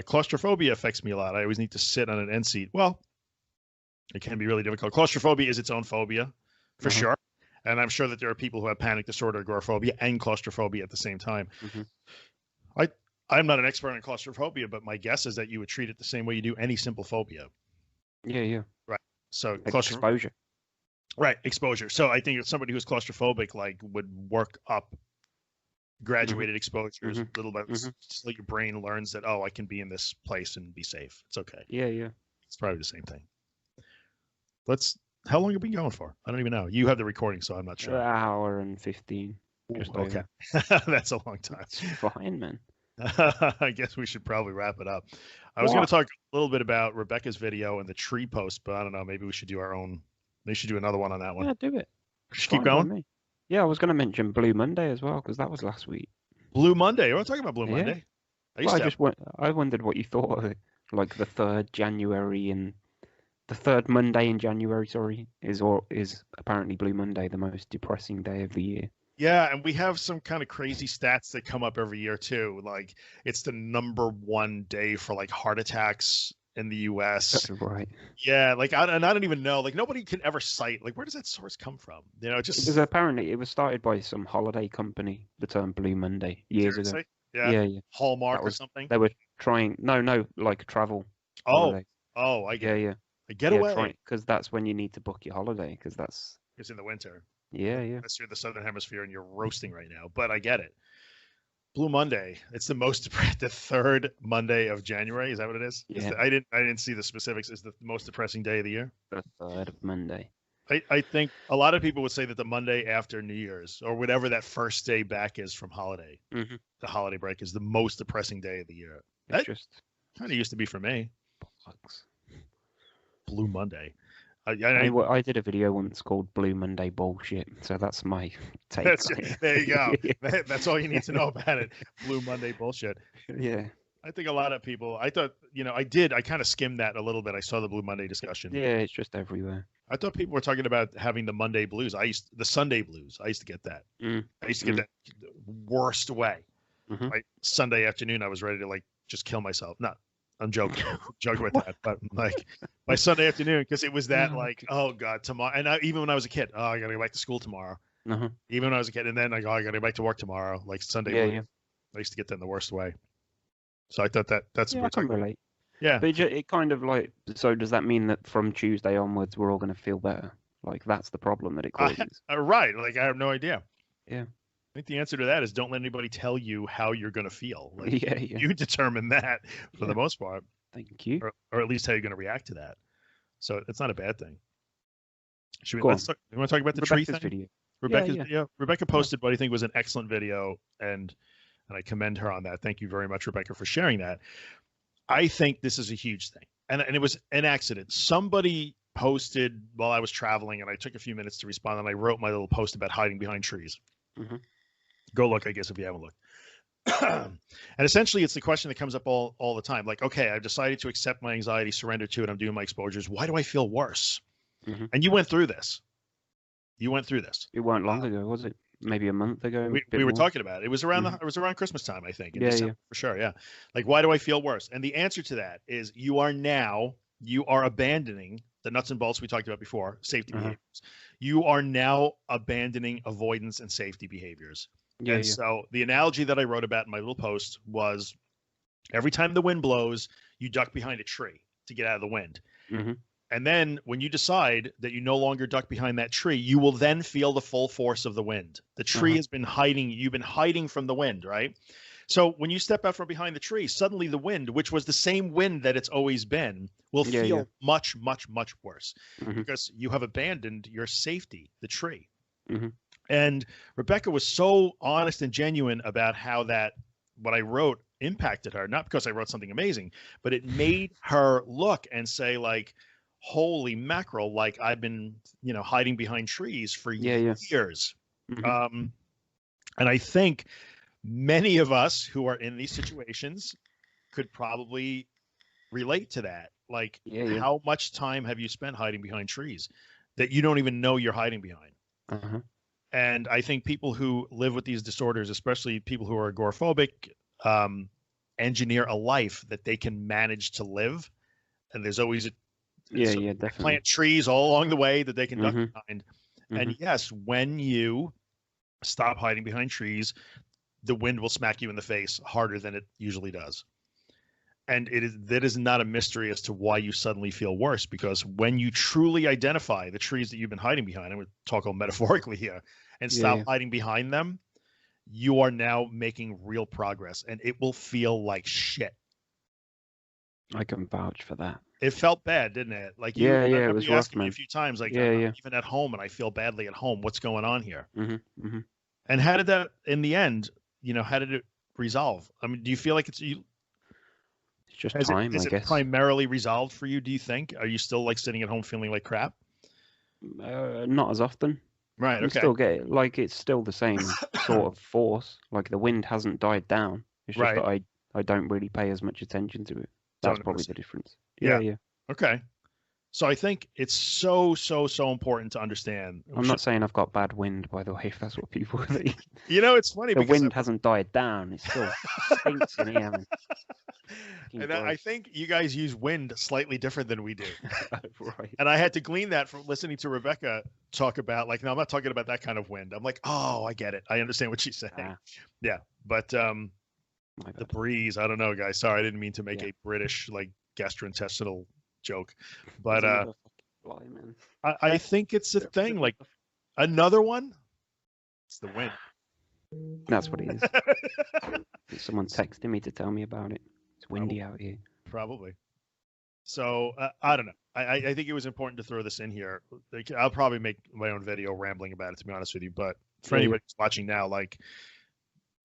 Claustrophobia affects me a lot. I always need to sit on an end seat. Well, it can be really difficult. Claustrophobia is its own phobia, for sure. And I'm sure that there are people who have panic disorder, agoraphobia, and claustrophobia at the same time. I'm not an expert on claustrophobia, but my guess is that you would treat it the same way you do any simple phobia. Yeah. Right. So exposure. Right, exposure. So I think if somebody who's claustrophobic would work up graduated exposures a little bit, just so your brain learns that, I can be in this place and be safe. It's okay. Yeah. It's probably the same thing. How long have we been going for? I don't even know. You have the recording, so I'm not sure. An hour and 15. Okay. That's a long time. That's fine, man. I guess we should probably wrap it up. I was going to talk a little bit about Rebecca's video and the tree post, but I don't know. Maybe we should do our own. Maybe we should do another one on that one. Yeah, do it. Just keep going. Yeah, I was going to mention Blue Monday as well, because that was last week. Blue Monday. We're talking about Blue Yeah. Monday. Well, I wondered what you thought of it. Like the third January and the third Monday in January, sorry, is apparently Blue Monday, the most depressing day of the year. Yeah, and we have some kind of crazy stats that come up every year too. Like it's the #1 day for like heart attacks in the U.S. Right. Yeah, like and I don't even know. Like nobody can ever cite. Like where does that source come from? You know, just It was started by some holiday company, the term Blue Monday, years ago. seriously? Yeah, Yeah. Hallmark or something. They were trying, no, like travel Oh, holiday. I get it. Yeah. A getaway. Because that's when you need to book your holiday, because that's, It's in the winter. yeah. Unless you're in the southern hemisphere and you're roasting right now. But I get it. Blue Monday. It's the most the third Monday of January. Is that what it is? Yeah. I didn't see the specifics. Is the most depressing day of the year? The third of Monday. I think a lot of people would say that the Monday after New Year's or whatever that first day back is from holiday, Mm-hmm. the holiday break is the most depressing day of the year. It's That just kind of used to be for me. bollocks. Blue Monday. I did a video once called Blue Monday Bullshit, so that's my take. There you go. That's all you need to know about it. Blue Monday bullshit. Yeah. I think a lot of people. I thought, I kind of skimmed that a little bit. I saw the Blue Monday discussion. Yeah, it's just everywhere. I thought people were talking about having the Monday blues. The Sunday blues. I used to get that. I used to get that the worst way. Mm-hmm. Like Sunday afternoon, I was ready to like just kill myself. I'm joking, joking with that. But like by Sunday afternoon, because it was that like, oh God, tomorrow. And even when I was a kid, I gotta go back to school tomorrow. Uh-huh. Even when I was a kid, and then I gotta go back to work tomorrow. Like Sunday. Yeah. I used to get that in the worst way. So I thought that's I can relate. Yeah. But it kind of like, so does that mean that from Tuesday onwards we're all going to feel better? Like that's the problem that it causes. Right. Like I have no idea. Yeah. I think the answer to that is don't let anybody tell you how you're going to feel. Like, yeah. You determine that for the most part. Thank you. Or at least how you're going to react to that. So it's not a bad thing. You want to talk about the Rebecca's tree thing? video. Rebecca's video. Rebecca posted what I think was an excellent video, and I commend her on that. Thank you very much, Rebecca, for sharing that. I think this is a huge thing. And it was an accident. Somebody posted while I was traveling, and I took a few minutes to respond, and I wrote my little post about hiding behind trees. Mm-hmm. Go look, I guess, if you haven't looked. And essentially, it's the question that comes up all the time. Like, okay, I've decided to accept my anxiety, surrender to it. I'm doing my exposures. Why do I feel worse? Mm-hmm. And you went through this. It weren't long ago, was it? Maybe a month ago. We were talking about it. It was around it was around Christmas time, I think. In December, for sure. Yeah. Like, why do I feel worse? And the answer to that is you are abandoning the nuts and bolts we talked about before, safety behaviors. You are now abandoning avoidance and safety behaviors. So the analogy that I wrote about in my little post was every time the wind blows, you duck behind a tree to get out of the wind. Mm-hmm. And then when you decide that you no longer duck behind that tree, you will then feel the full force of the wind. The tree has been hiding. You've been hiding from the wind, right? So when you step out from behind the tree, suddenly the wind, which was the same wind that it's always been, will feel much, much, much worse because you have abandoned your safety, the tree. Mm-hmm. And Rebecca was so honest and genuine about how what I wrote impacted her, not because I wrote something amazing, but it made her look and say like, holy mackerel, like I've been, hiding behind trees for years. Mm-hmm. And I think many of us who are in these situations could probably relate to that. Like, how much time have you spent hiding behind trees that you don't even know you're hiding behind? Uh-huh. And I think people who live with these disorders, especially people who are agoraphobic, engineer a life that they can manage to live. And there's always definitely plant trees all along the way that they can duck behind. And yes, when you stop hiding behind trees, the wind will smack you in the face harder than it usually does. And that is not a mystery as to why you suddenly feel worse, because when you truly identify the trees that you've been hiding behind, and we're talking metaphorically here, and stop hiding behind them, you are now making real progress, and it will feel like shit. I can vouch for that. It felt bad, didn't it? Like it was you rough, asked me a few times, like even at home, and I feel badly at home. What's going on here? Mm-hmm. And how did that, in the end, how did it resolve? I mean, do you feel like it's just time? Is it primarily resolved for you? Do you think? Are you still like sitting at home feeling like crap? Not as often. Right. You Okay. still get it. Like it's still the same sort of force. Like the wind hasn't died down. It's just Right. that I don't really pay as much attention to it. That's Don't probably notice the it. difference. Yeah. Yeah. Okay. So I think it's so important to understand. I'm not saying I've got bad wind, by the way, if that's what people think. You know, it's funny The because wind hasn't died down. It still stinks in here, man. and I think you guys use wind slightly different than we do. Right. And I had to glean that from listening to Rebecca talk about, like, no, I'm not talking about that kind of wind. I'm like, oh, I get it. I understand what she's saying. Yeah. But the breeze, I don't know, guys. Sorry, I didn't mean to make a British, like, gastrointestinal joke. But I think it's a thing. Like, another one, it's the wind. That's what it is. Someone's texting me to tell me about it. It's windy out here. Probably. So I don't know. I think it was important to throw this in here. Like, I'll probably make my own video rambling about it, to be honest with you. But for anybody who's watching now, like,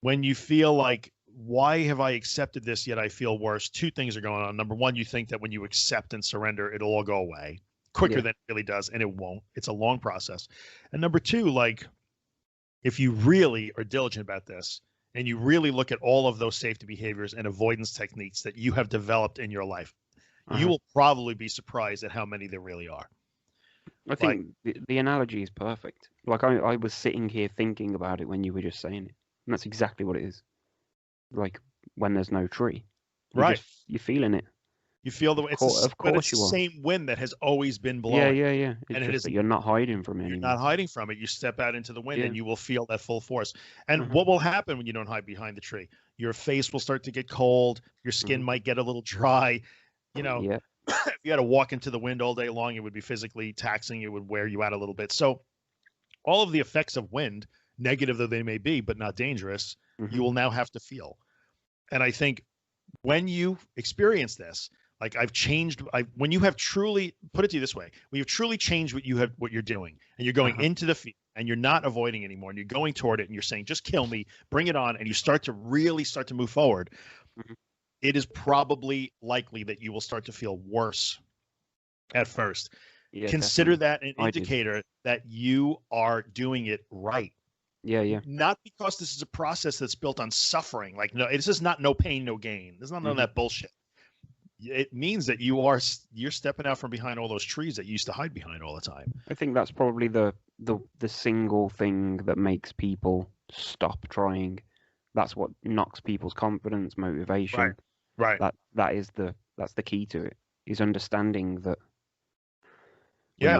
when you feel like, why have I accepted this yet I feel worse? Two things are going on. Number one, you think that when you accept and surrender, it'll all go away quicker than it really does, and it won't. It's a long process. And number two, like, if you really are diligent about this and you really look at all of those safety behaviors and avoidance techniques that you have developed in your life, you will probably be surprised at how many there really are. I think the analogy is perfect. Like I was sitting here thinking about it when you were just saying it. And that's exactly what it is. Like when there's no tree. You're feeling it. You feel the it's the same wind that has always been blowing. Yeah. It's just that you're not hiding from it. You're not hiding from it. You step out into the wind and you will feel that full force. And what will happen when you don't hide behind the tree? Your face will start to get cold. Your skin might get a little dry. You know, if you had to walk into the wind all day long, it would be physically taxing. It would wear you out a little bit. So all of the effects of wind, negative though they may be, but not dangerous, you will now have to feel. And I think when you experience this, like when you have truly, put it to you this way, when you've truly changed what you're doing and you're going into the field and you're not avoiding anymore and you're going toward it and you're saying, just kill me, bring it on. And you start to move forward. It is probably likely that you will start to feel worse at first. Yeah, consider that an indicator that you are doing it right. Yeah. Not because this is a process that's built on suffering. Like, no, it's just not no pain, no gain. There's none of that bullshit. It means that you're stepping out from behind all those trees that you used to hide behind all the time. I think that's probably the single thing that makes people stop trying. That's what knocks people's confidence, motivation. Right. That's the key to it. Is understanding that when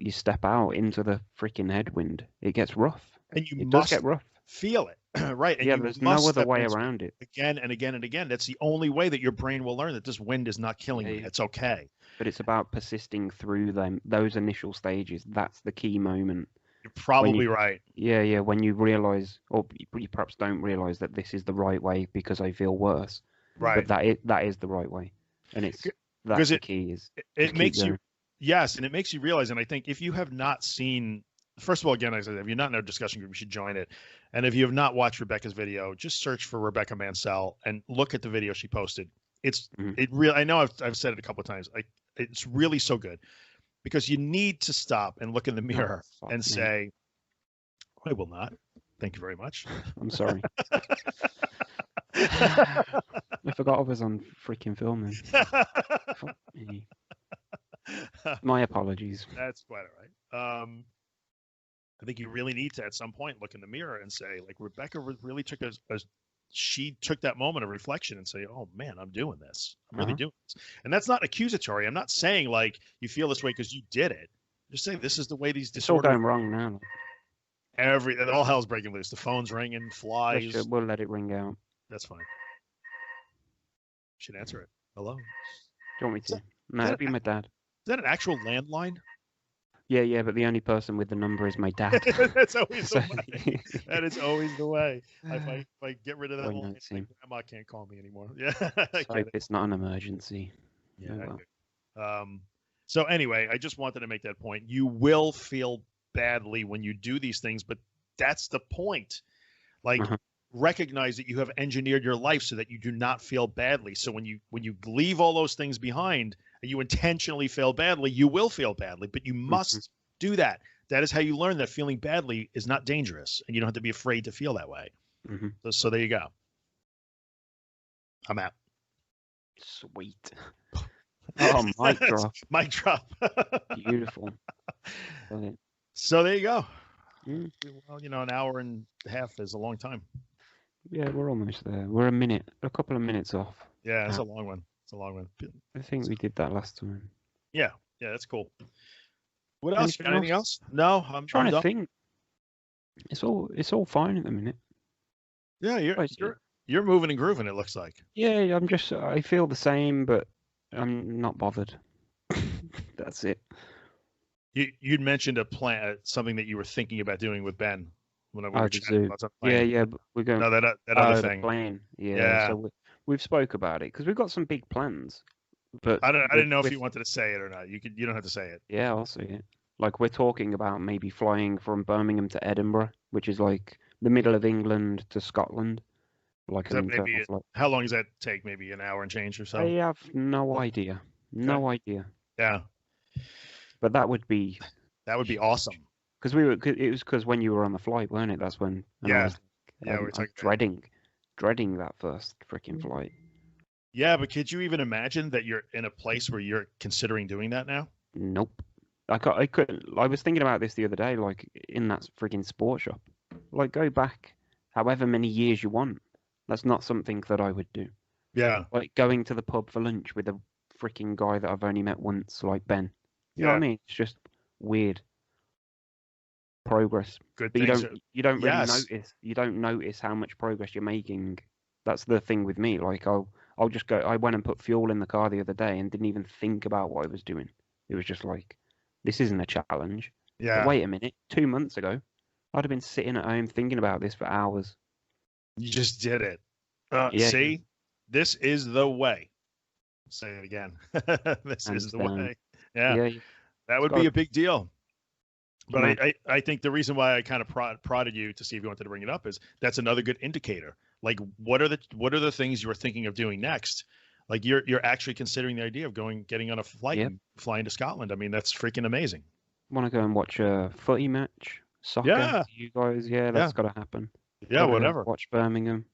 you step out into the freaking headwind, it gets rough. And it does get rough. Feel it. Right. And there's no other way around it. Again and again and again. That's the only way that your brain will learn that this wind is not killing me. It's okay. But it's about persisting through those initial stages. That's the key moment. You're probably right. Yeah. When you realize, or you perhaps don't realize that this is the right way because I feel worse. Right. But that is the right way. And that's the key is it makes you, yes. And it makes you realize, and I think if you have not seen, first of all, again, as I said, if you're not in our discussion group, you should join it. And if you have not watched Rebecca's video, just search for Rebecca Mansell and look at the video she posted. It really, I know I've said it a couple of times. It's really so good because you need to stop and look in the mirror and say, I will not. Thank you very much. I'm sorry. I forgot I was on freaking filming. My apologies. That's quite all right. I think you really need to, at some point, look in the mirror and say, like, Rebecca really took she took that moment of reflection and say, oh man, I'm doing this. I'm really doing this. And that's not accusatory. I'm not saying like you feel this way because you did it. Just saying this is the way these disorders. It's all going wrong now. All hell's breaking loose. The phone's ringing, flies. We'll let it ring out. That's fine. Should answer it. Hello. Do you want me to? No, it'll be my dad. Is that an actual landline? Yeah, but the only person with the number is my dad. That's always the way. That is always the way. If I get rid of that line, Grandma can't call me anymore. Yeah. I hope it's not an emergency. Yeah. So anyway, I just wanted to make that point. You will feel badly when you do these things, but that's the point. Like, recognize that you have engineered your life so that you do not feel badly. So when you leave all those things behind and you intentionally feel badly, you will feel badly, but you must do that. that is how you learn that feeling badly is not dangerous, and you don't have to be afraid to feel that way. Hmm. So there you go. I'm out. Sweet. Oh, mic drop. Mic drop. Beautiful. Brilliant. So there you go. Mm. Well, an hour and a half is a long time. Yeah, we're almost there. We're a couple of minutes off. Yeah, it's a long one. I think we did that last time. Yeah, that's cool. What else? Anything else? No, I'm trying to done. think. It's all fine at the minute. Yeah, you're moving and grooving. It looks like. Yeah, I feel the same, but I'm not bothered. That's it. You'd mentioned a plan, something that you were thinking about doing with Ben when we were chatting about something. Yeah, but we're going. No, that other thing. The plane. Yeah. So we've spoke about it because we've got some big plans. But I didn't know if you wanted to say it or not. You don't have to say it. Yeah, I'll say it. Like we're talking about maybe flying from Birmingham to Edinburgh, which is like the middle of England to Scotland. Like an internal flight. How long does that take? Maybe an hour and change or so? I have no idea. No idea. Yeah. But that would be awesome. Because it was because when you were on the flight, weren't it? That's when. Yeah. We're dreading that first freaking flight. Yeah, but could you even imagine that you're in a place where you're considering doing that now? Nope. I was thinking about this the other day, like in that freaking sports shop. Like go back however many years you want. That's not something that I would do. Yeah. Like going to the pub for lunch with a freaking guy that I've only met once, like Ben. You know what I mean? It's just weird progress. Good but things. You don't really notice. You don't notice how much progress you're making. That's the thing with me. Like I'll just go. I went and put fuel in the car the other day and didn't even think about what I was doing. It was just like, this isn't a challenge. Yeah. But wait a minute. 2 months ago, I'd have been sitting at home thinking about this for hours. You just did it. See, this is the way. Say it again. This is the way. Yeah. That would be a big deal. But I think the reason why I kind of prodded you to see if you wanted to bring it up is that's another good indicator. Like, what are the things you were thinking of doing next? Like, you're actually considering the idea of getting on a flight and flying to Scotland. I mean, that's freaking amazing. Want to go and watch a footy match? Soccer? Yeah. You guys? Yeah, that's got to happen. Yeah, whatever. Watch Birmingham.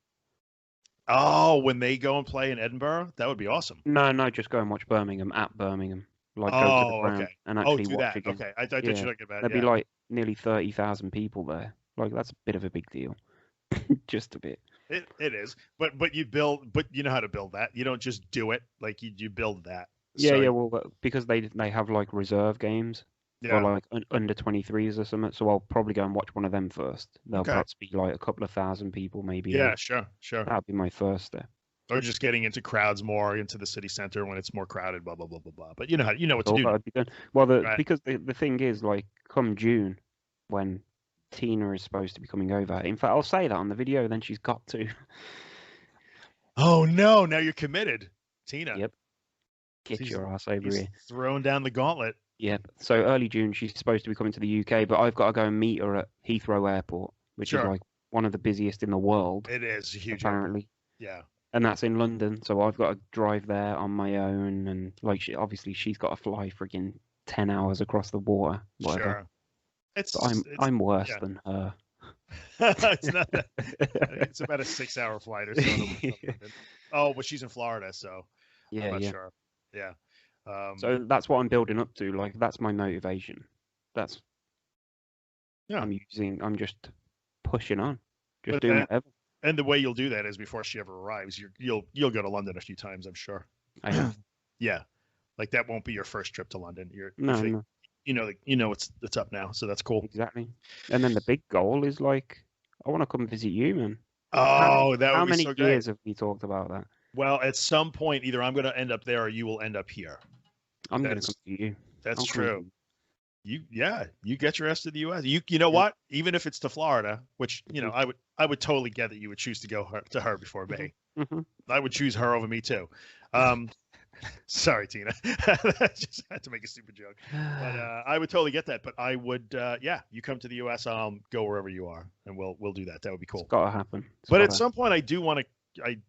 Oh, when they go and play in Edinburgh, that would be awesome. No, just go and watch Birmingham at Birmingham. Like go to the ground and actually do watch that. again. Okay, I thought you were talking about. There'd be like nearly 30,000 people there. Like that's a bit of a big deal. Just a bit. It is, but you know how to build that. You don't just do it. Like you build that. Yeah. Well, because they have like reserve games. Yeah. Or like under 23s or something. So I'll probably go and watch one of them first. There'll perhaps be like a couple of thousand people, maybe. Yeah, sure. That'd be my first step. Or just getting into crowds more into the city center when it's more crowded, blah blah blah blah blah. But you know what to do. Be done. Well, because the thing is, like, come June, when Tina is supposed to be coming over. In fact, I'll say that on the video. Then she's got to. Oh no! Now you're committed, Tina. Yep. Get your ass over here. Throwing down the gauntlet. Yep. So early June, she's supposed to be coming to the UK, but I've got to go and meet her at Heathrow Airport, which is like one of the busiest in the world. It is huge, apparently. Yeah. And that's in London, so I've got to drive there on my own, and like she's got to fly freaking 10 hours across the water. Whatever. Sure. I'm worse than her. It's not that. It's about a 6-hour flight or so. Oh, but she's in Florida, so I'm not sure. Yeah. So that's what I'm building up to. Like that's my motivation. That's. Yeah. I'm just pushing on, just doing whatever. And the way you'll do that is before she ever arrives, you'll go to London a few times, I'm sure. I know. Yeah, like that won't be your first trip to London. No. You know it's up now, so that's cool. Exactly. And then the big goal is like, I want to come visit you, man. Oh, that would be so great. How many years have we talked about that? Well, at some point, either I'm going to end up there or you will end up here. I'm going to come to you. That's true. You get your ass to the U.S. You know what? Even if it's to Florida, which I would totally get that you would choose to go to her before me. Mm-hmm. I would choose her over me too. Sorry, Tina. I just had to make a stupid joke. But I would totally get that. But I would, you come to the U.S. I'll go wherever you are, and we'll do that. That would be cool. It's got to happen. But at some point, I do want to.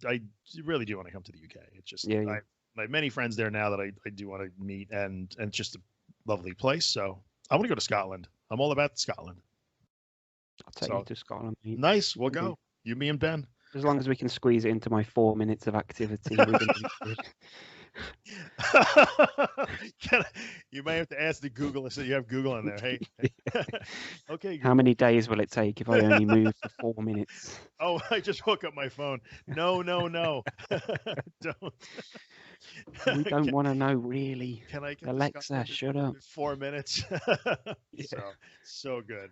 I really do want to come to the UK. It's just I have many friends there now that I do want to meet, and it's just a lovely place. So I want to go to Scotland. I'm all about Scotland. I'll take you to Scotland. Mate. Nice. We'll go. You, me, and Ben. As long as we can squeeze it into my 4 minutes of activity. We're gonna be good. You may have to ask the Google. So you have Google in there. Hey. Okay. How many days will it take if I only move for 4 minutes? Oh, I just woke up my phone. No. Don't. We don't want to know, really. Can I get Alexa, shut up. 4 minutes. Yeah. So good.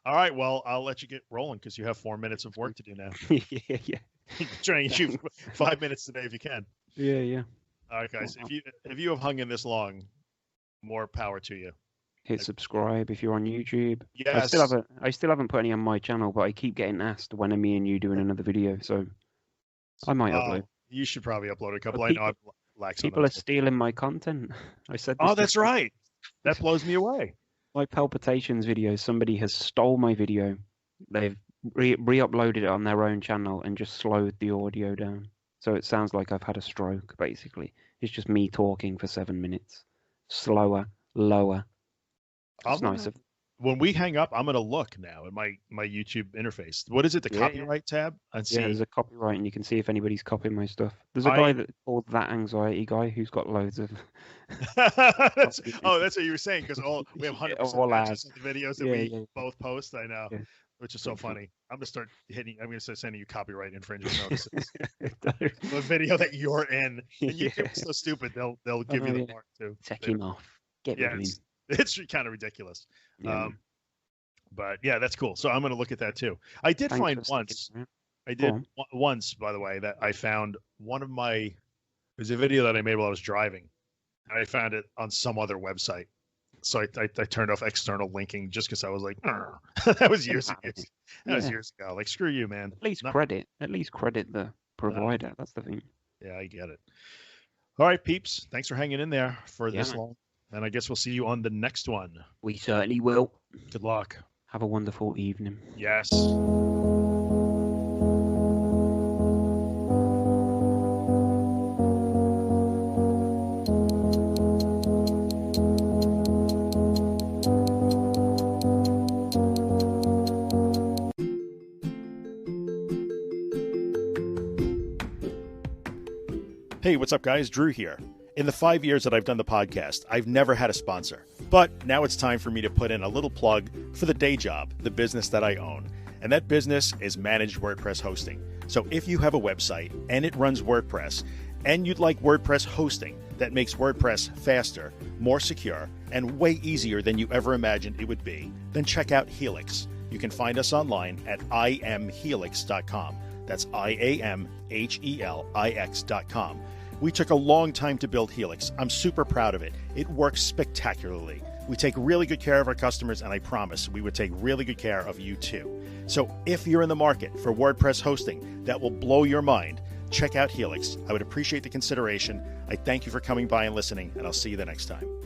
All right. Well, I'll let you get rolling because you have 4 minutes of work to do now. Yeah. Trying to shoot 5 minutes today if you can. Yeah. All right, guys. If you have hung in this long, more power to you. Hit subscribe if you're on YouTube. Yes. I still haven't put any on my channel, but I keep getting asked when are me and you doing another video, so I might upload. You should probably upload a couple. But I know I'm lax on People are those. stealing my content. I said. Oh, that's right. That blows me away. My palpitations video. Somebody has stole my video. They've re-uploaded it on their own channel and just slowed the audio down, so it sounds like I've had a stroke. Basically, it's just me talking for 7 minutes, slower, lower. It's nice. When we hang up, I'm going to look now at my YouTube interface. What is it? The copyright tab? And see. Yeah, there's a copyright, and you can see if anybody's copying my stuff. There's a guy that called That Anxiety Guy who's got loads of. That's what you were saying, because we have 100% matches of the videos that we both post. I know, which is so funny. I'm gonna start sending you copyright infringement notices. The video that you're in, and YouTube's so stupid. They'll give you the mark too. Take him off. Get rid of him. It's kind of ridiculous. Yeah. But yeah, that's cool. So I'm going to look at that too. I did find once, by the way, that I found there's a video that I made while I was driving. And I found it on some other website. So I turned off external linking just because I was like, that was years ago. That was years ago. Like, screw you, man. At least credit the provider. That's the thing. Yeah, I get it. All right, peeps. Thanks for hanging in there for this long. And I guess we'll see you on the next one. We certainly will. Good luck. Have a wonderful evening. Yes. Hey, what's up, guys? Drew here. In the 5 years that I've done the podcast, I've never had a sponsor. But now it's time for me to put in a little plug for the day job, the business that I own. And that business is Managed WordPress Hosting. So if you have a website and it runs WordPress, and you'd like WordPress hosting that makes WordPress faster, more secure, and way easier than you ever imagined it would be, then check out Helix. You can find us online at imhelix.com. That's IAMHELIX.com. We took a long time to build Helix. I'm super proud of it. It works spectacularly. We take really good care of our customers, and I promise we would take really good care of you too. So if you're in the market for WordPress hosting that will blow your mind, check out Helix. I would appreciate the consideration. I thank you for coming by and listening, and I'll see you the next time.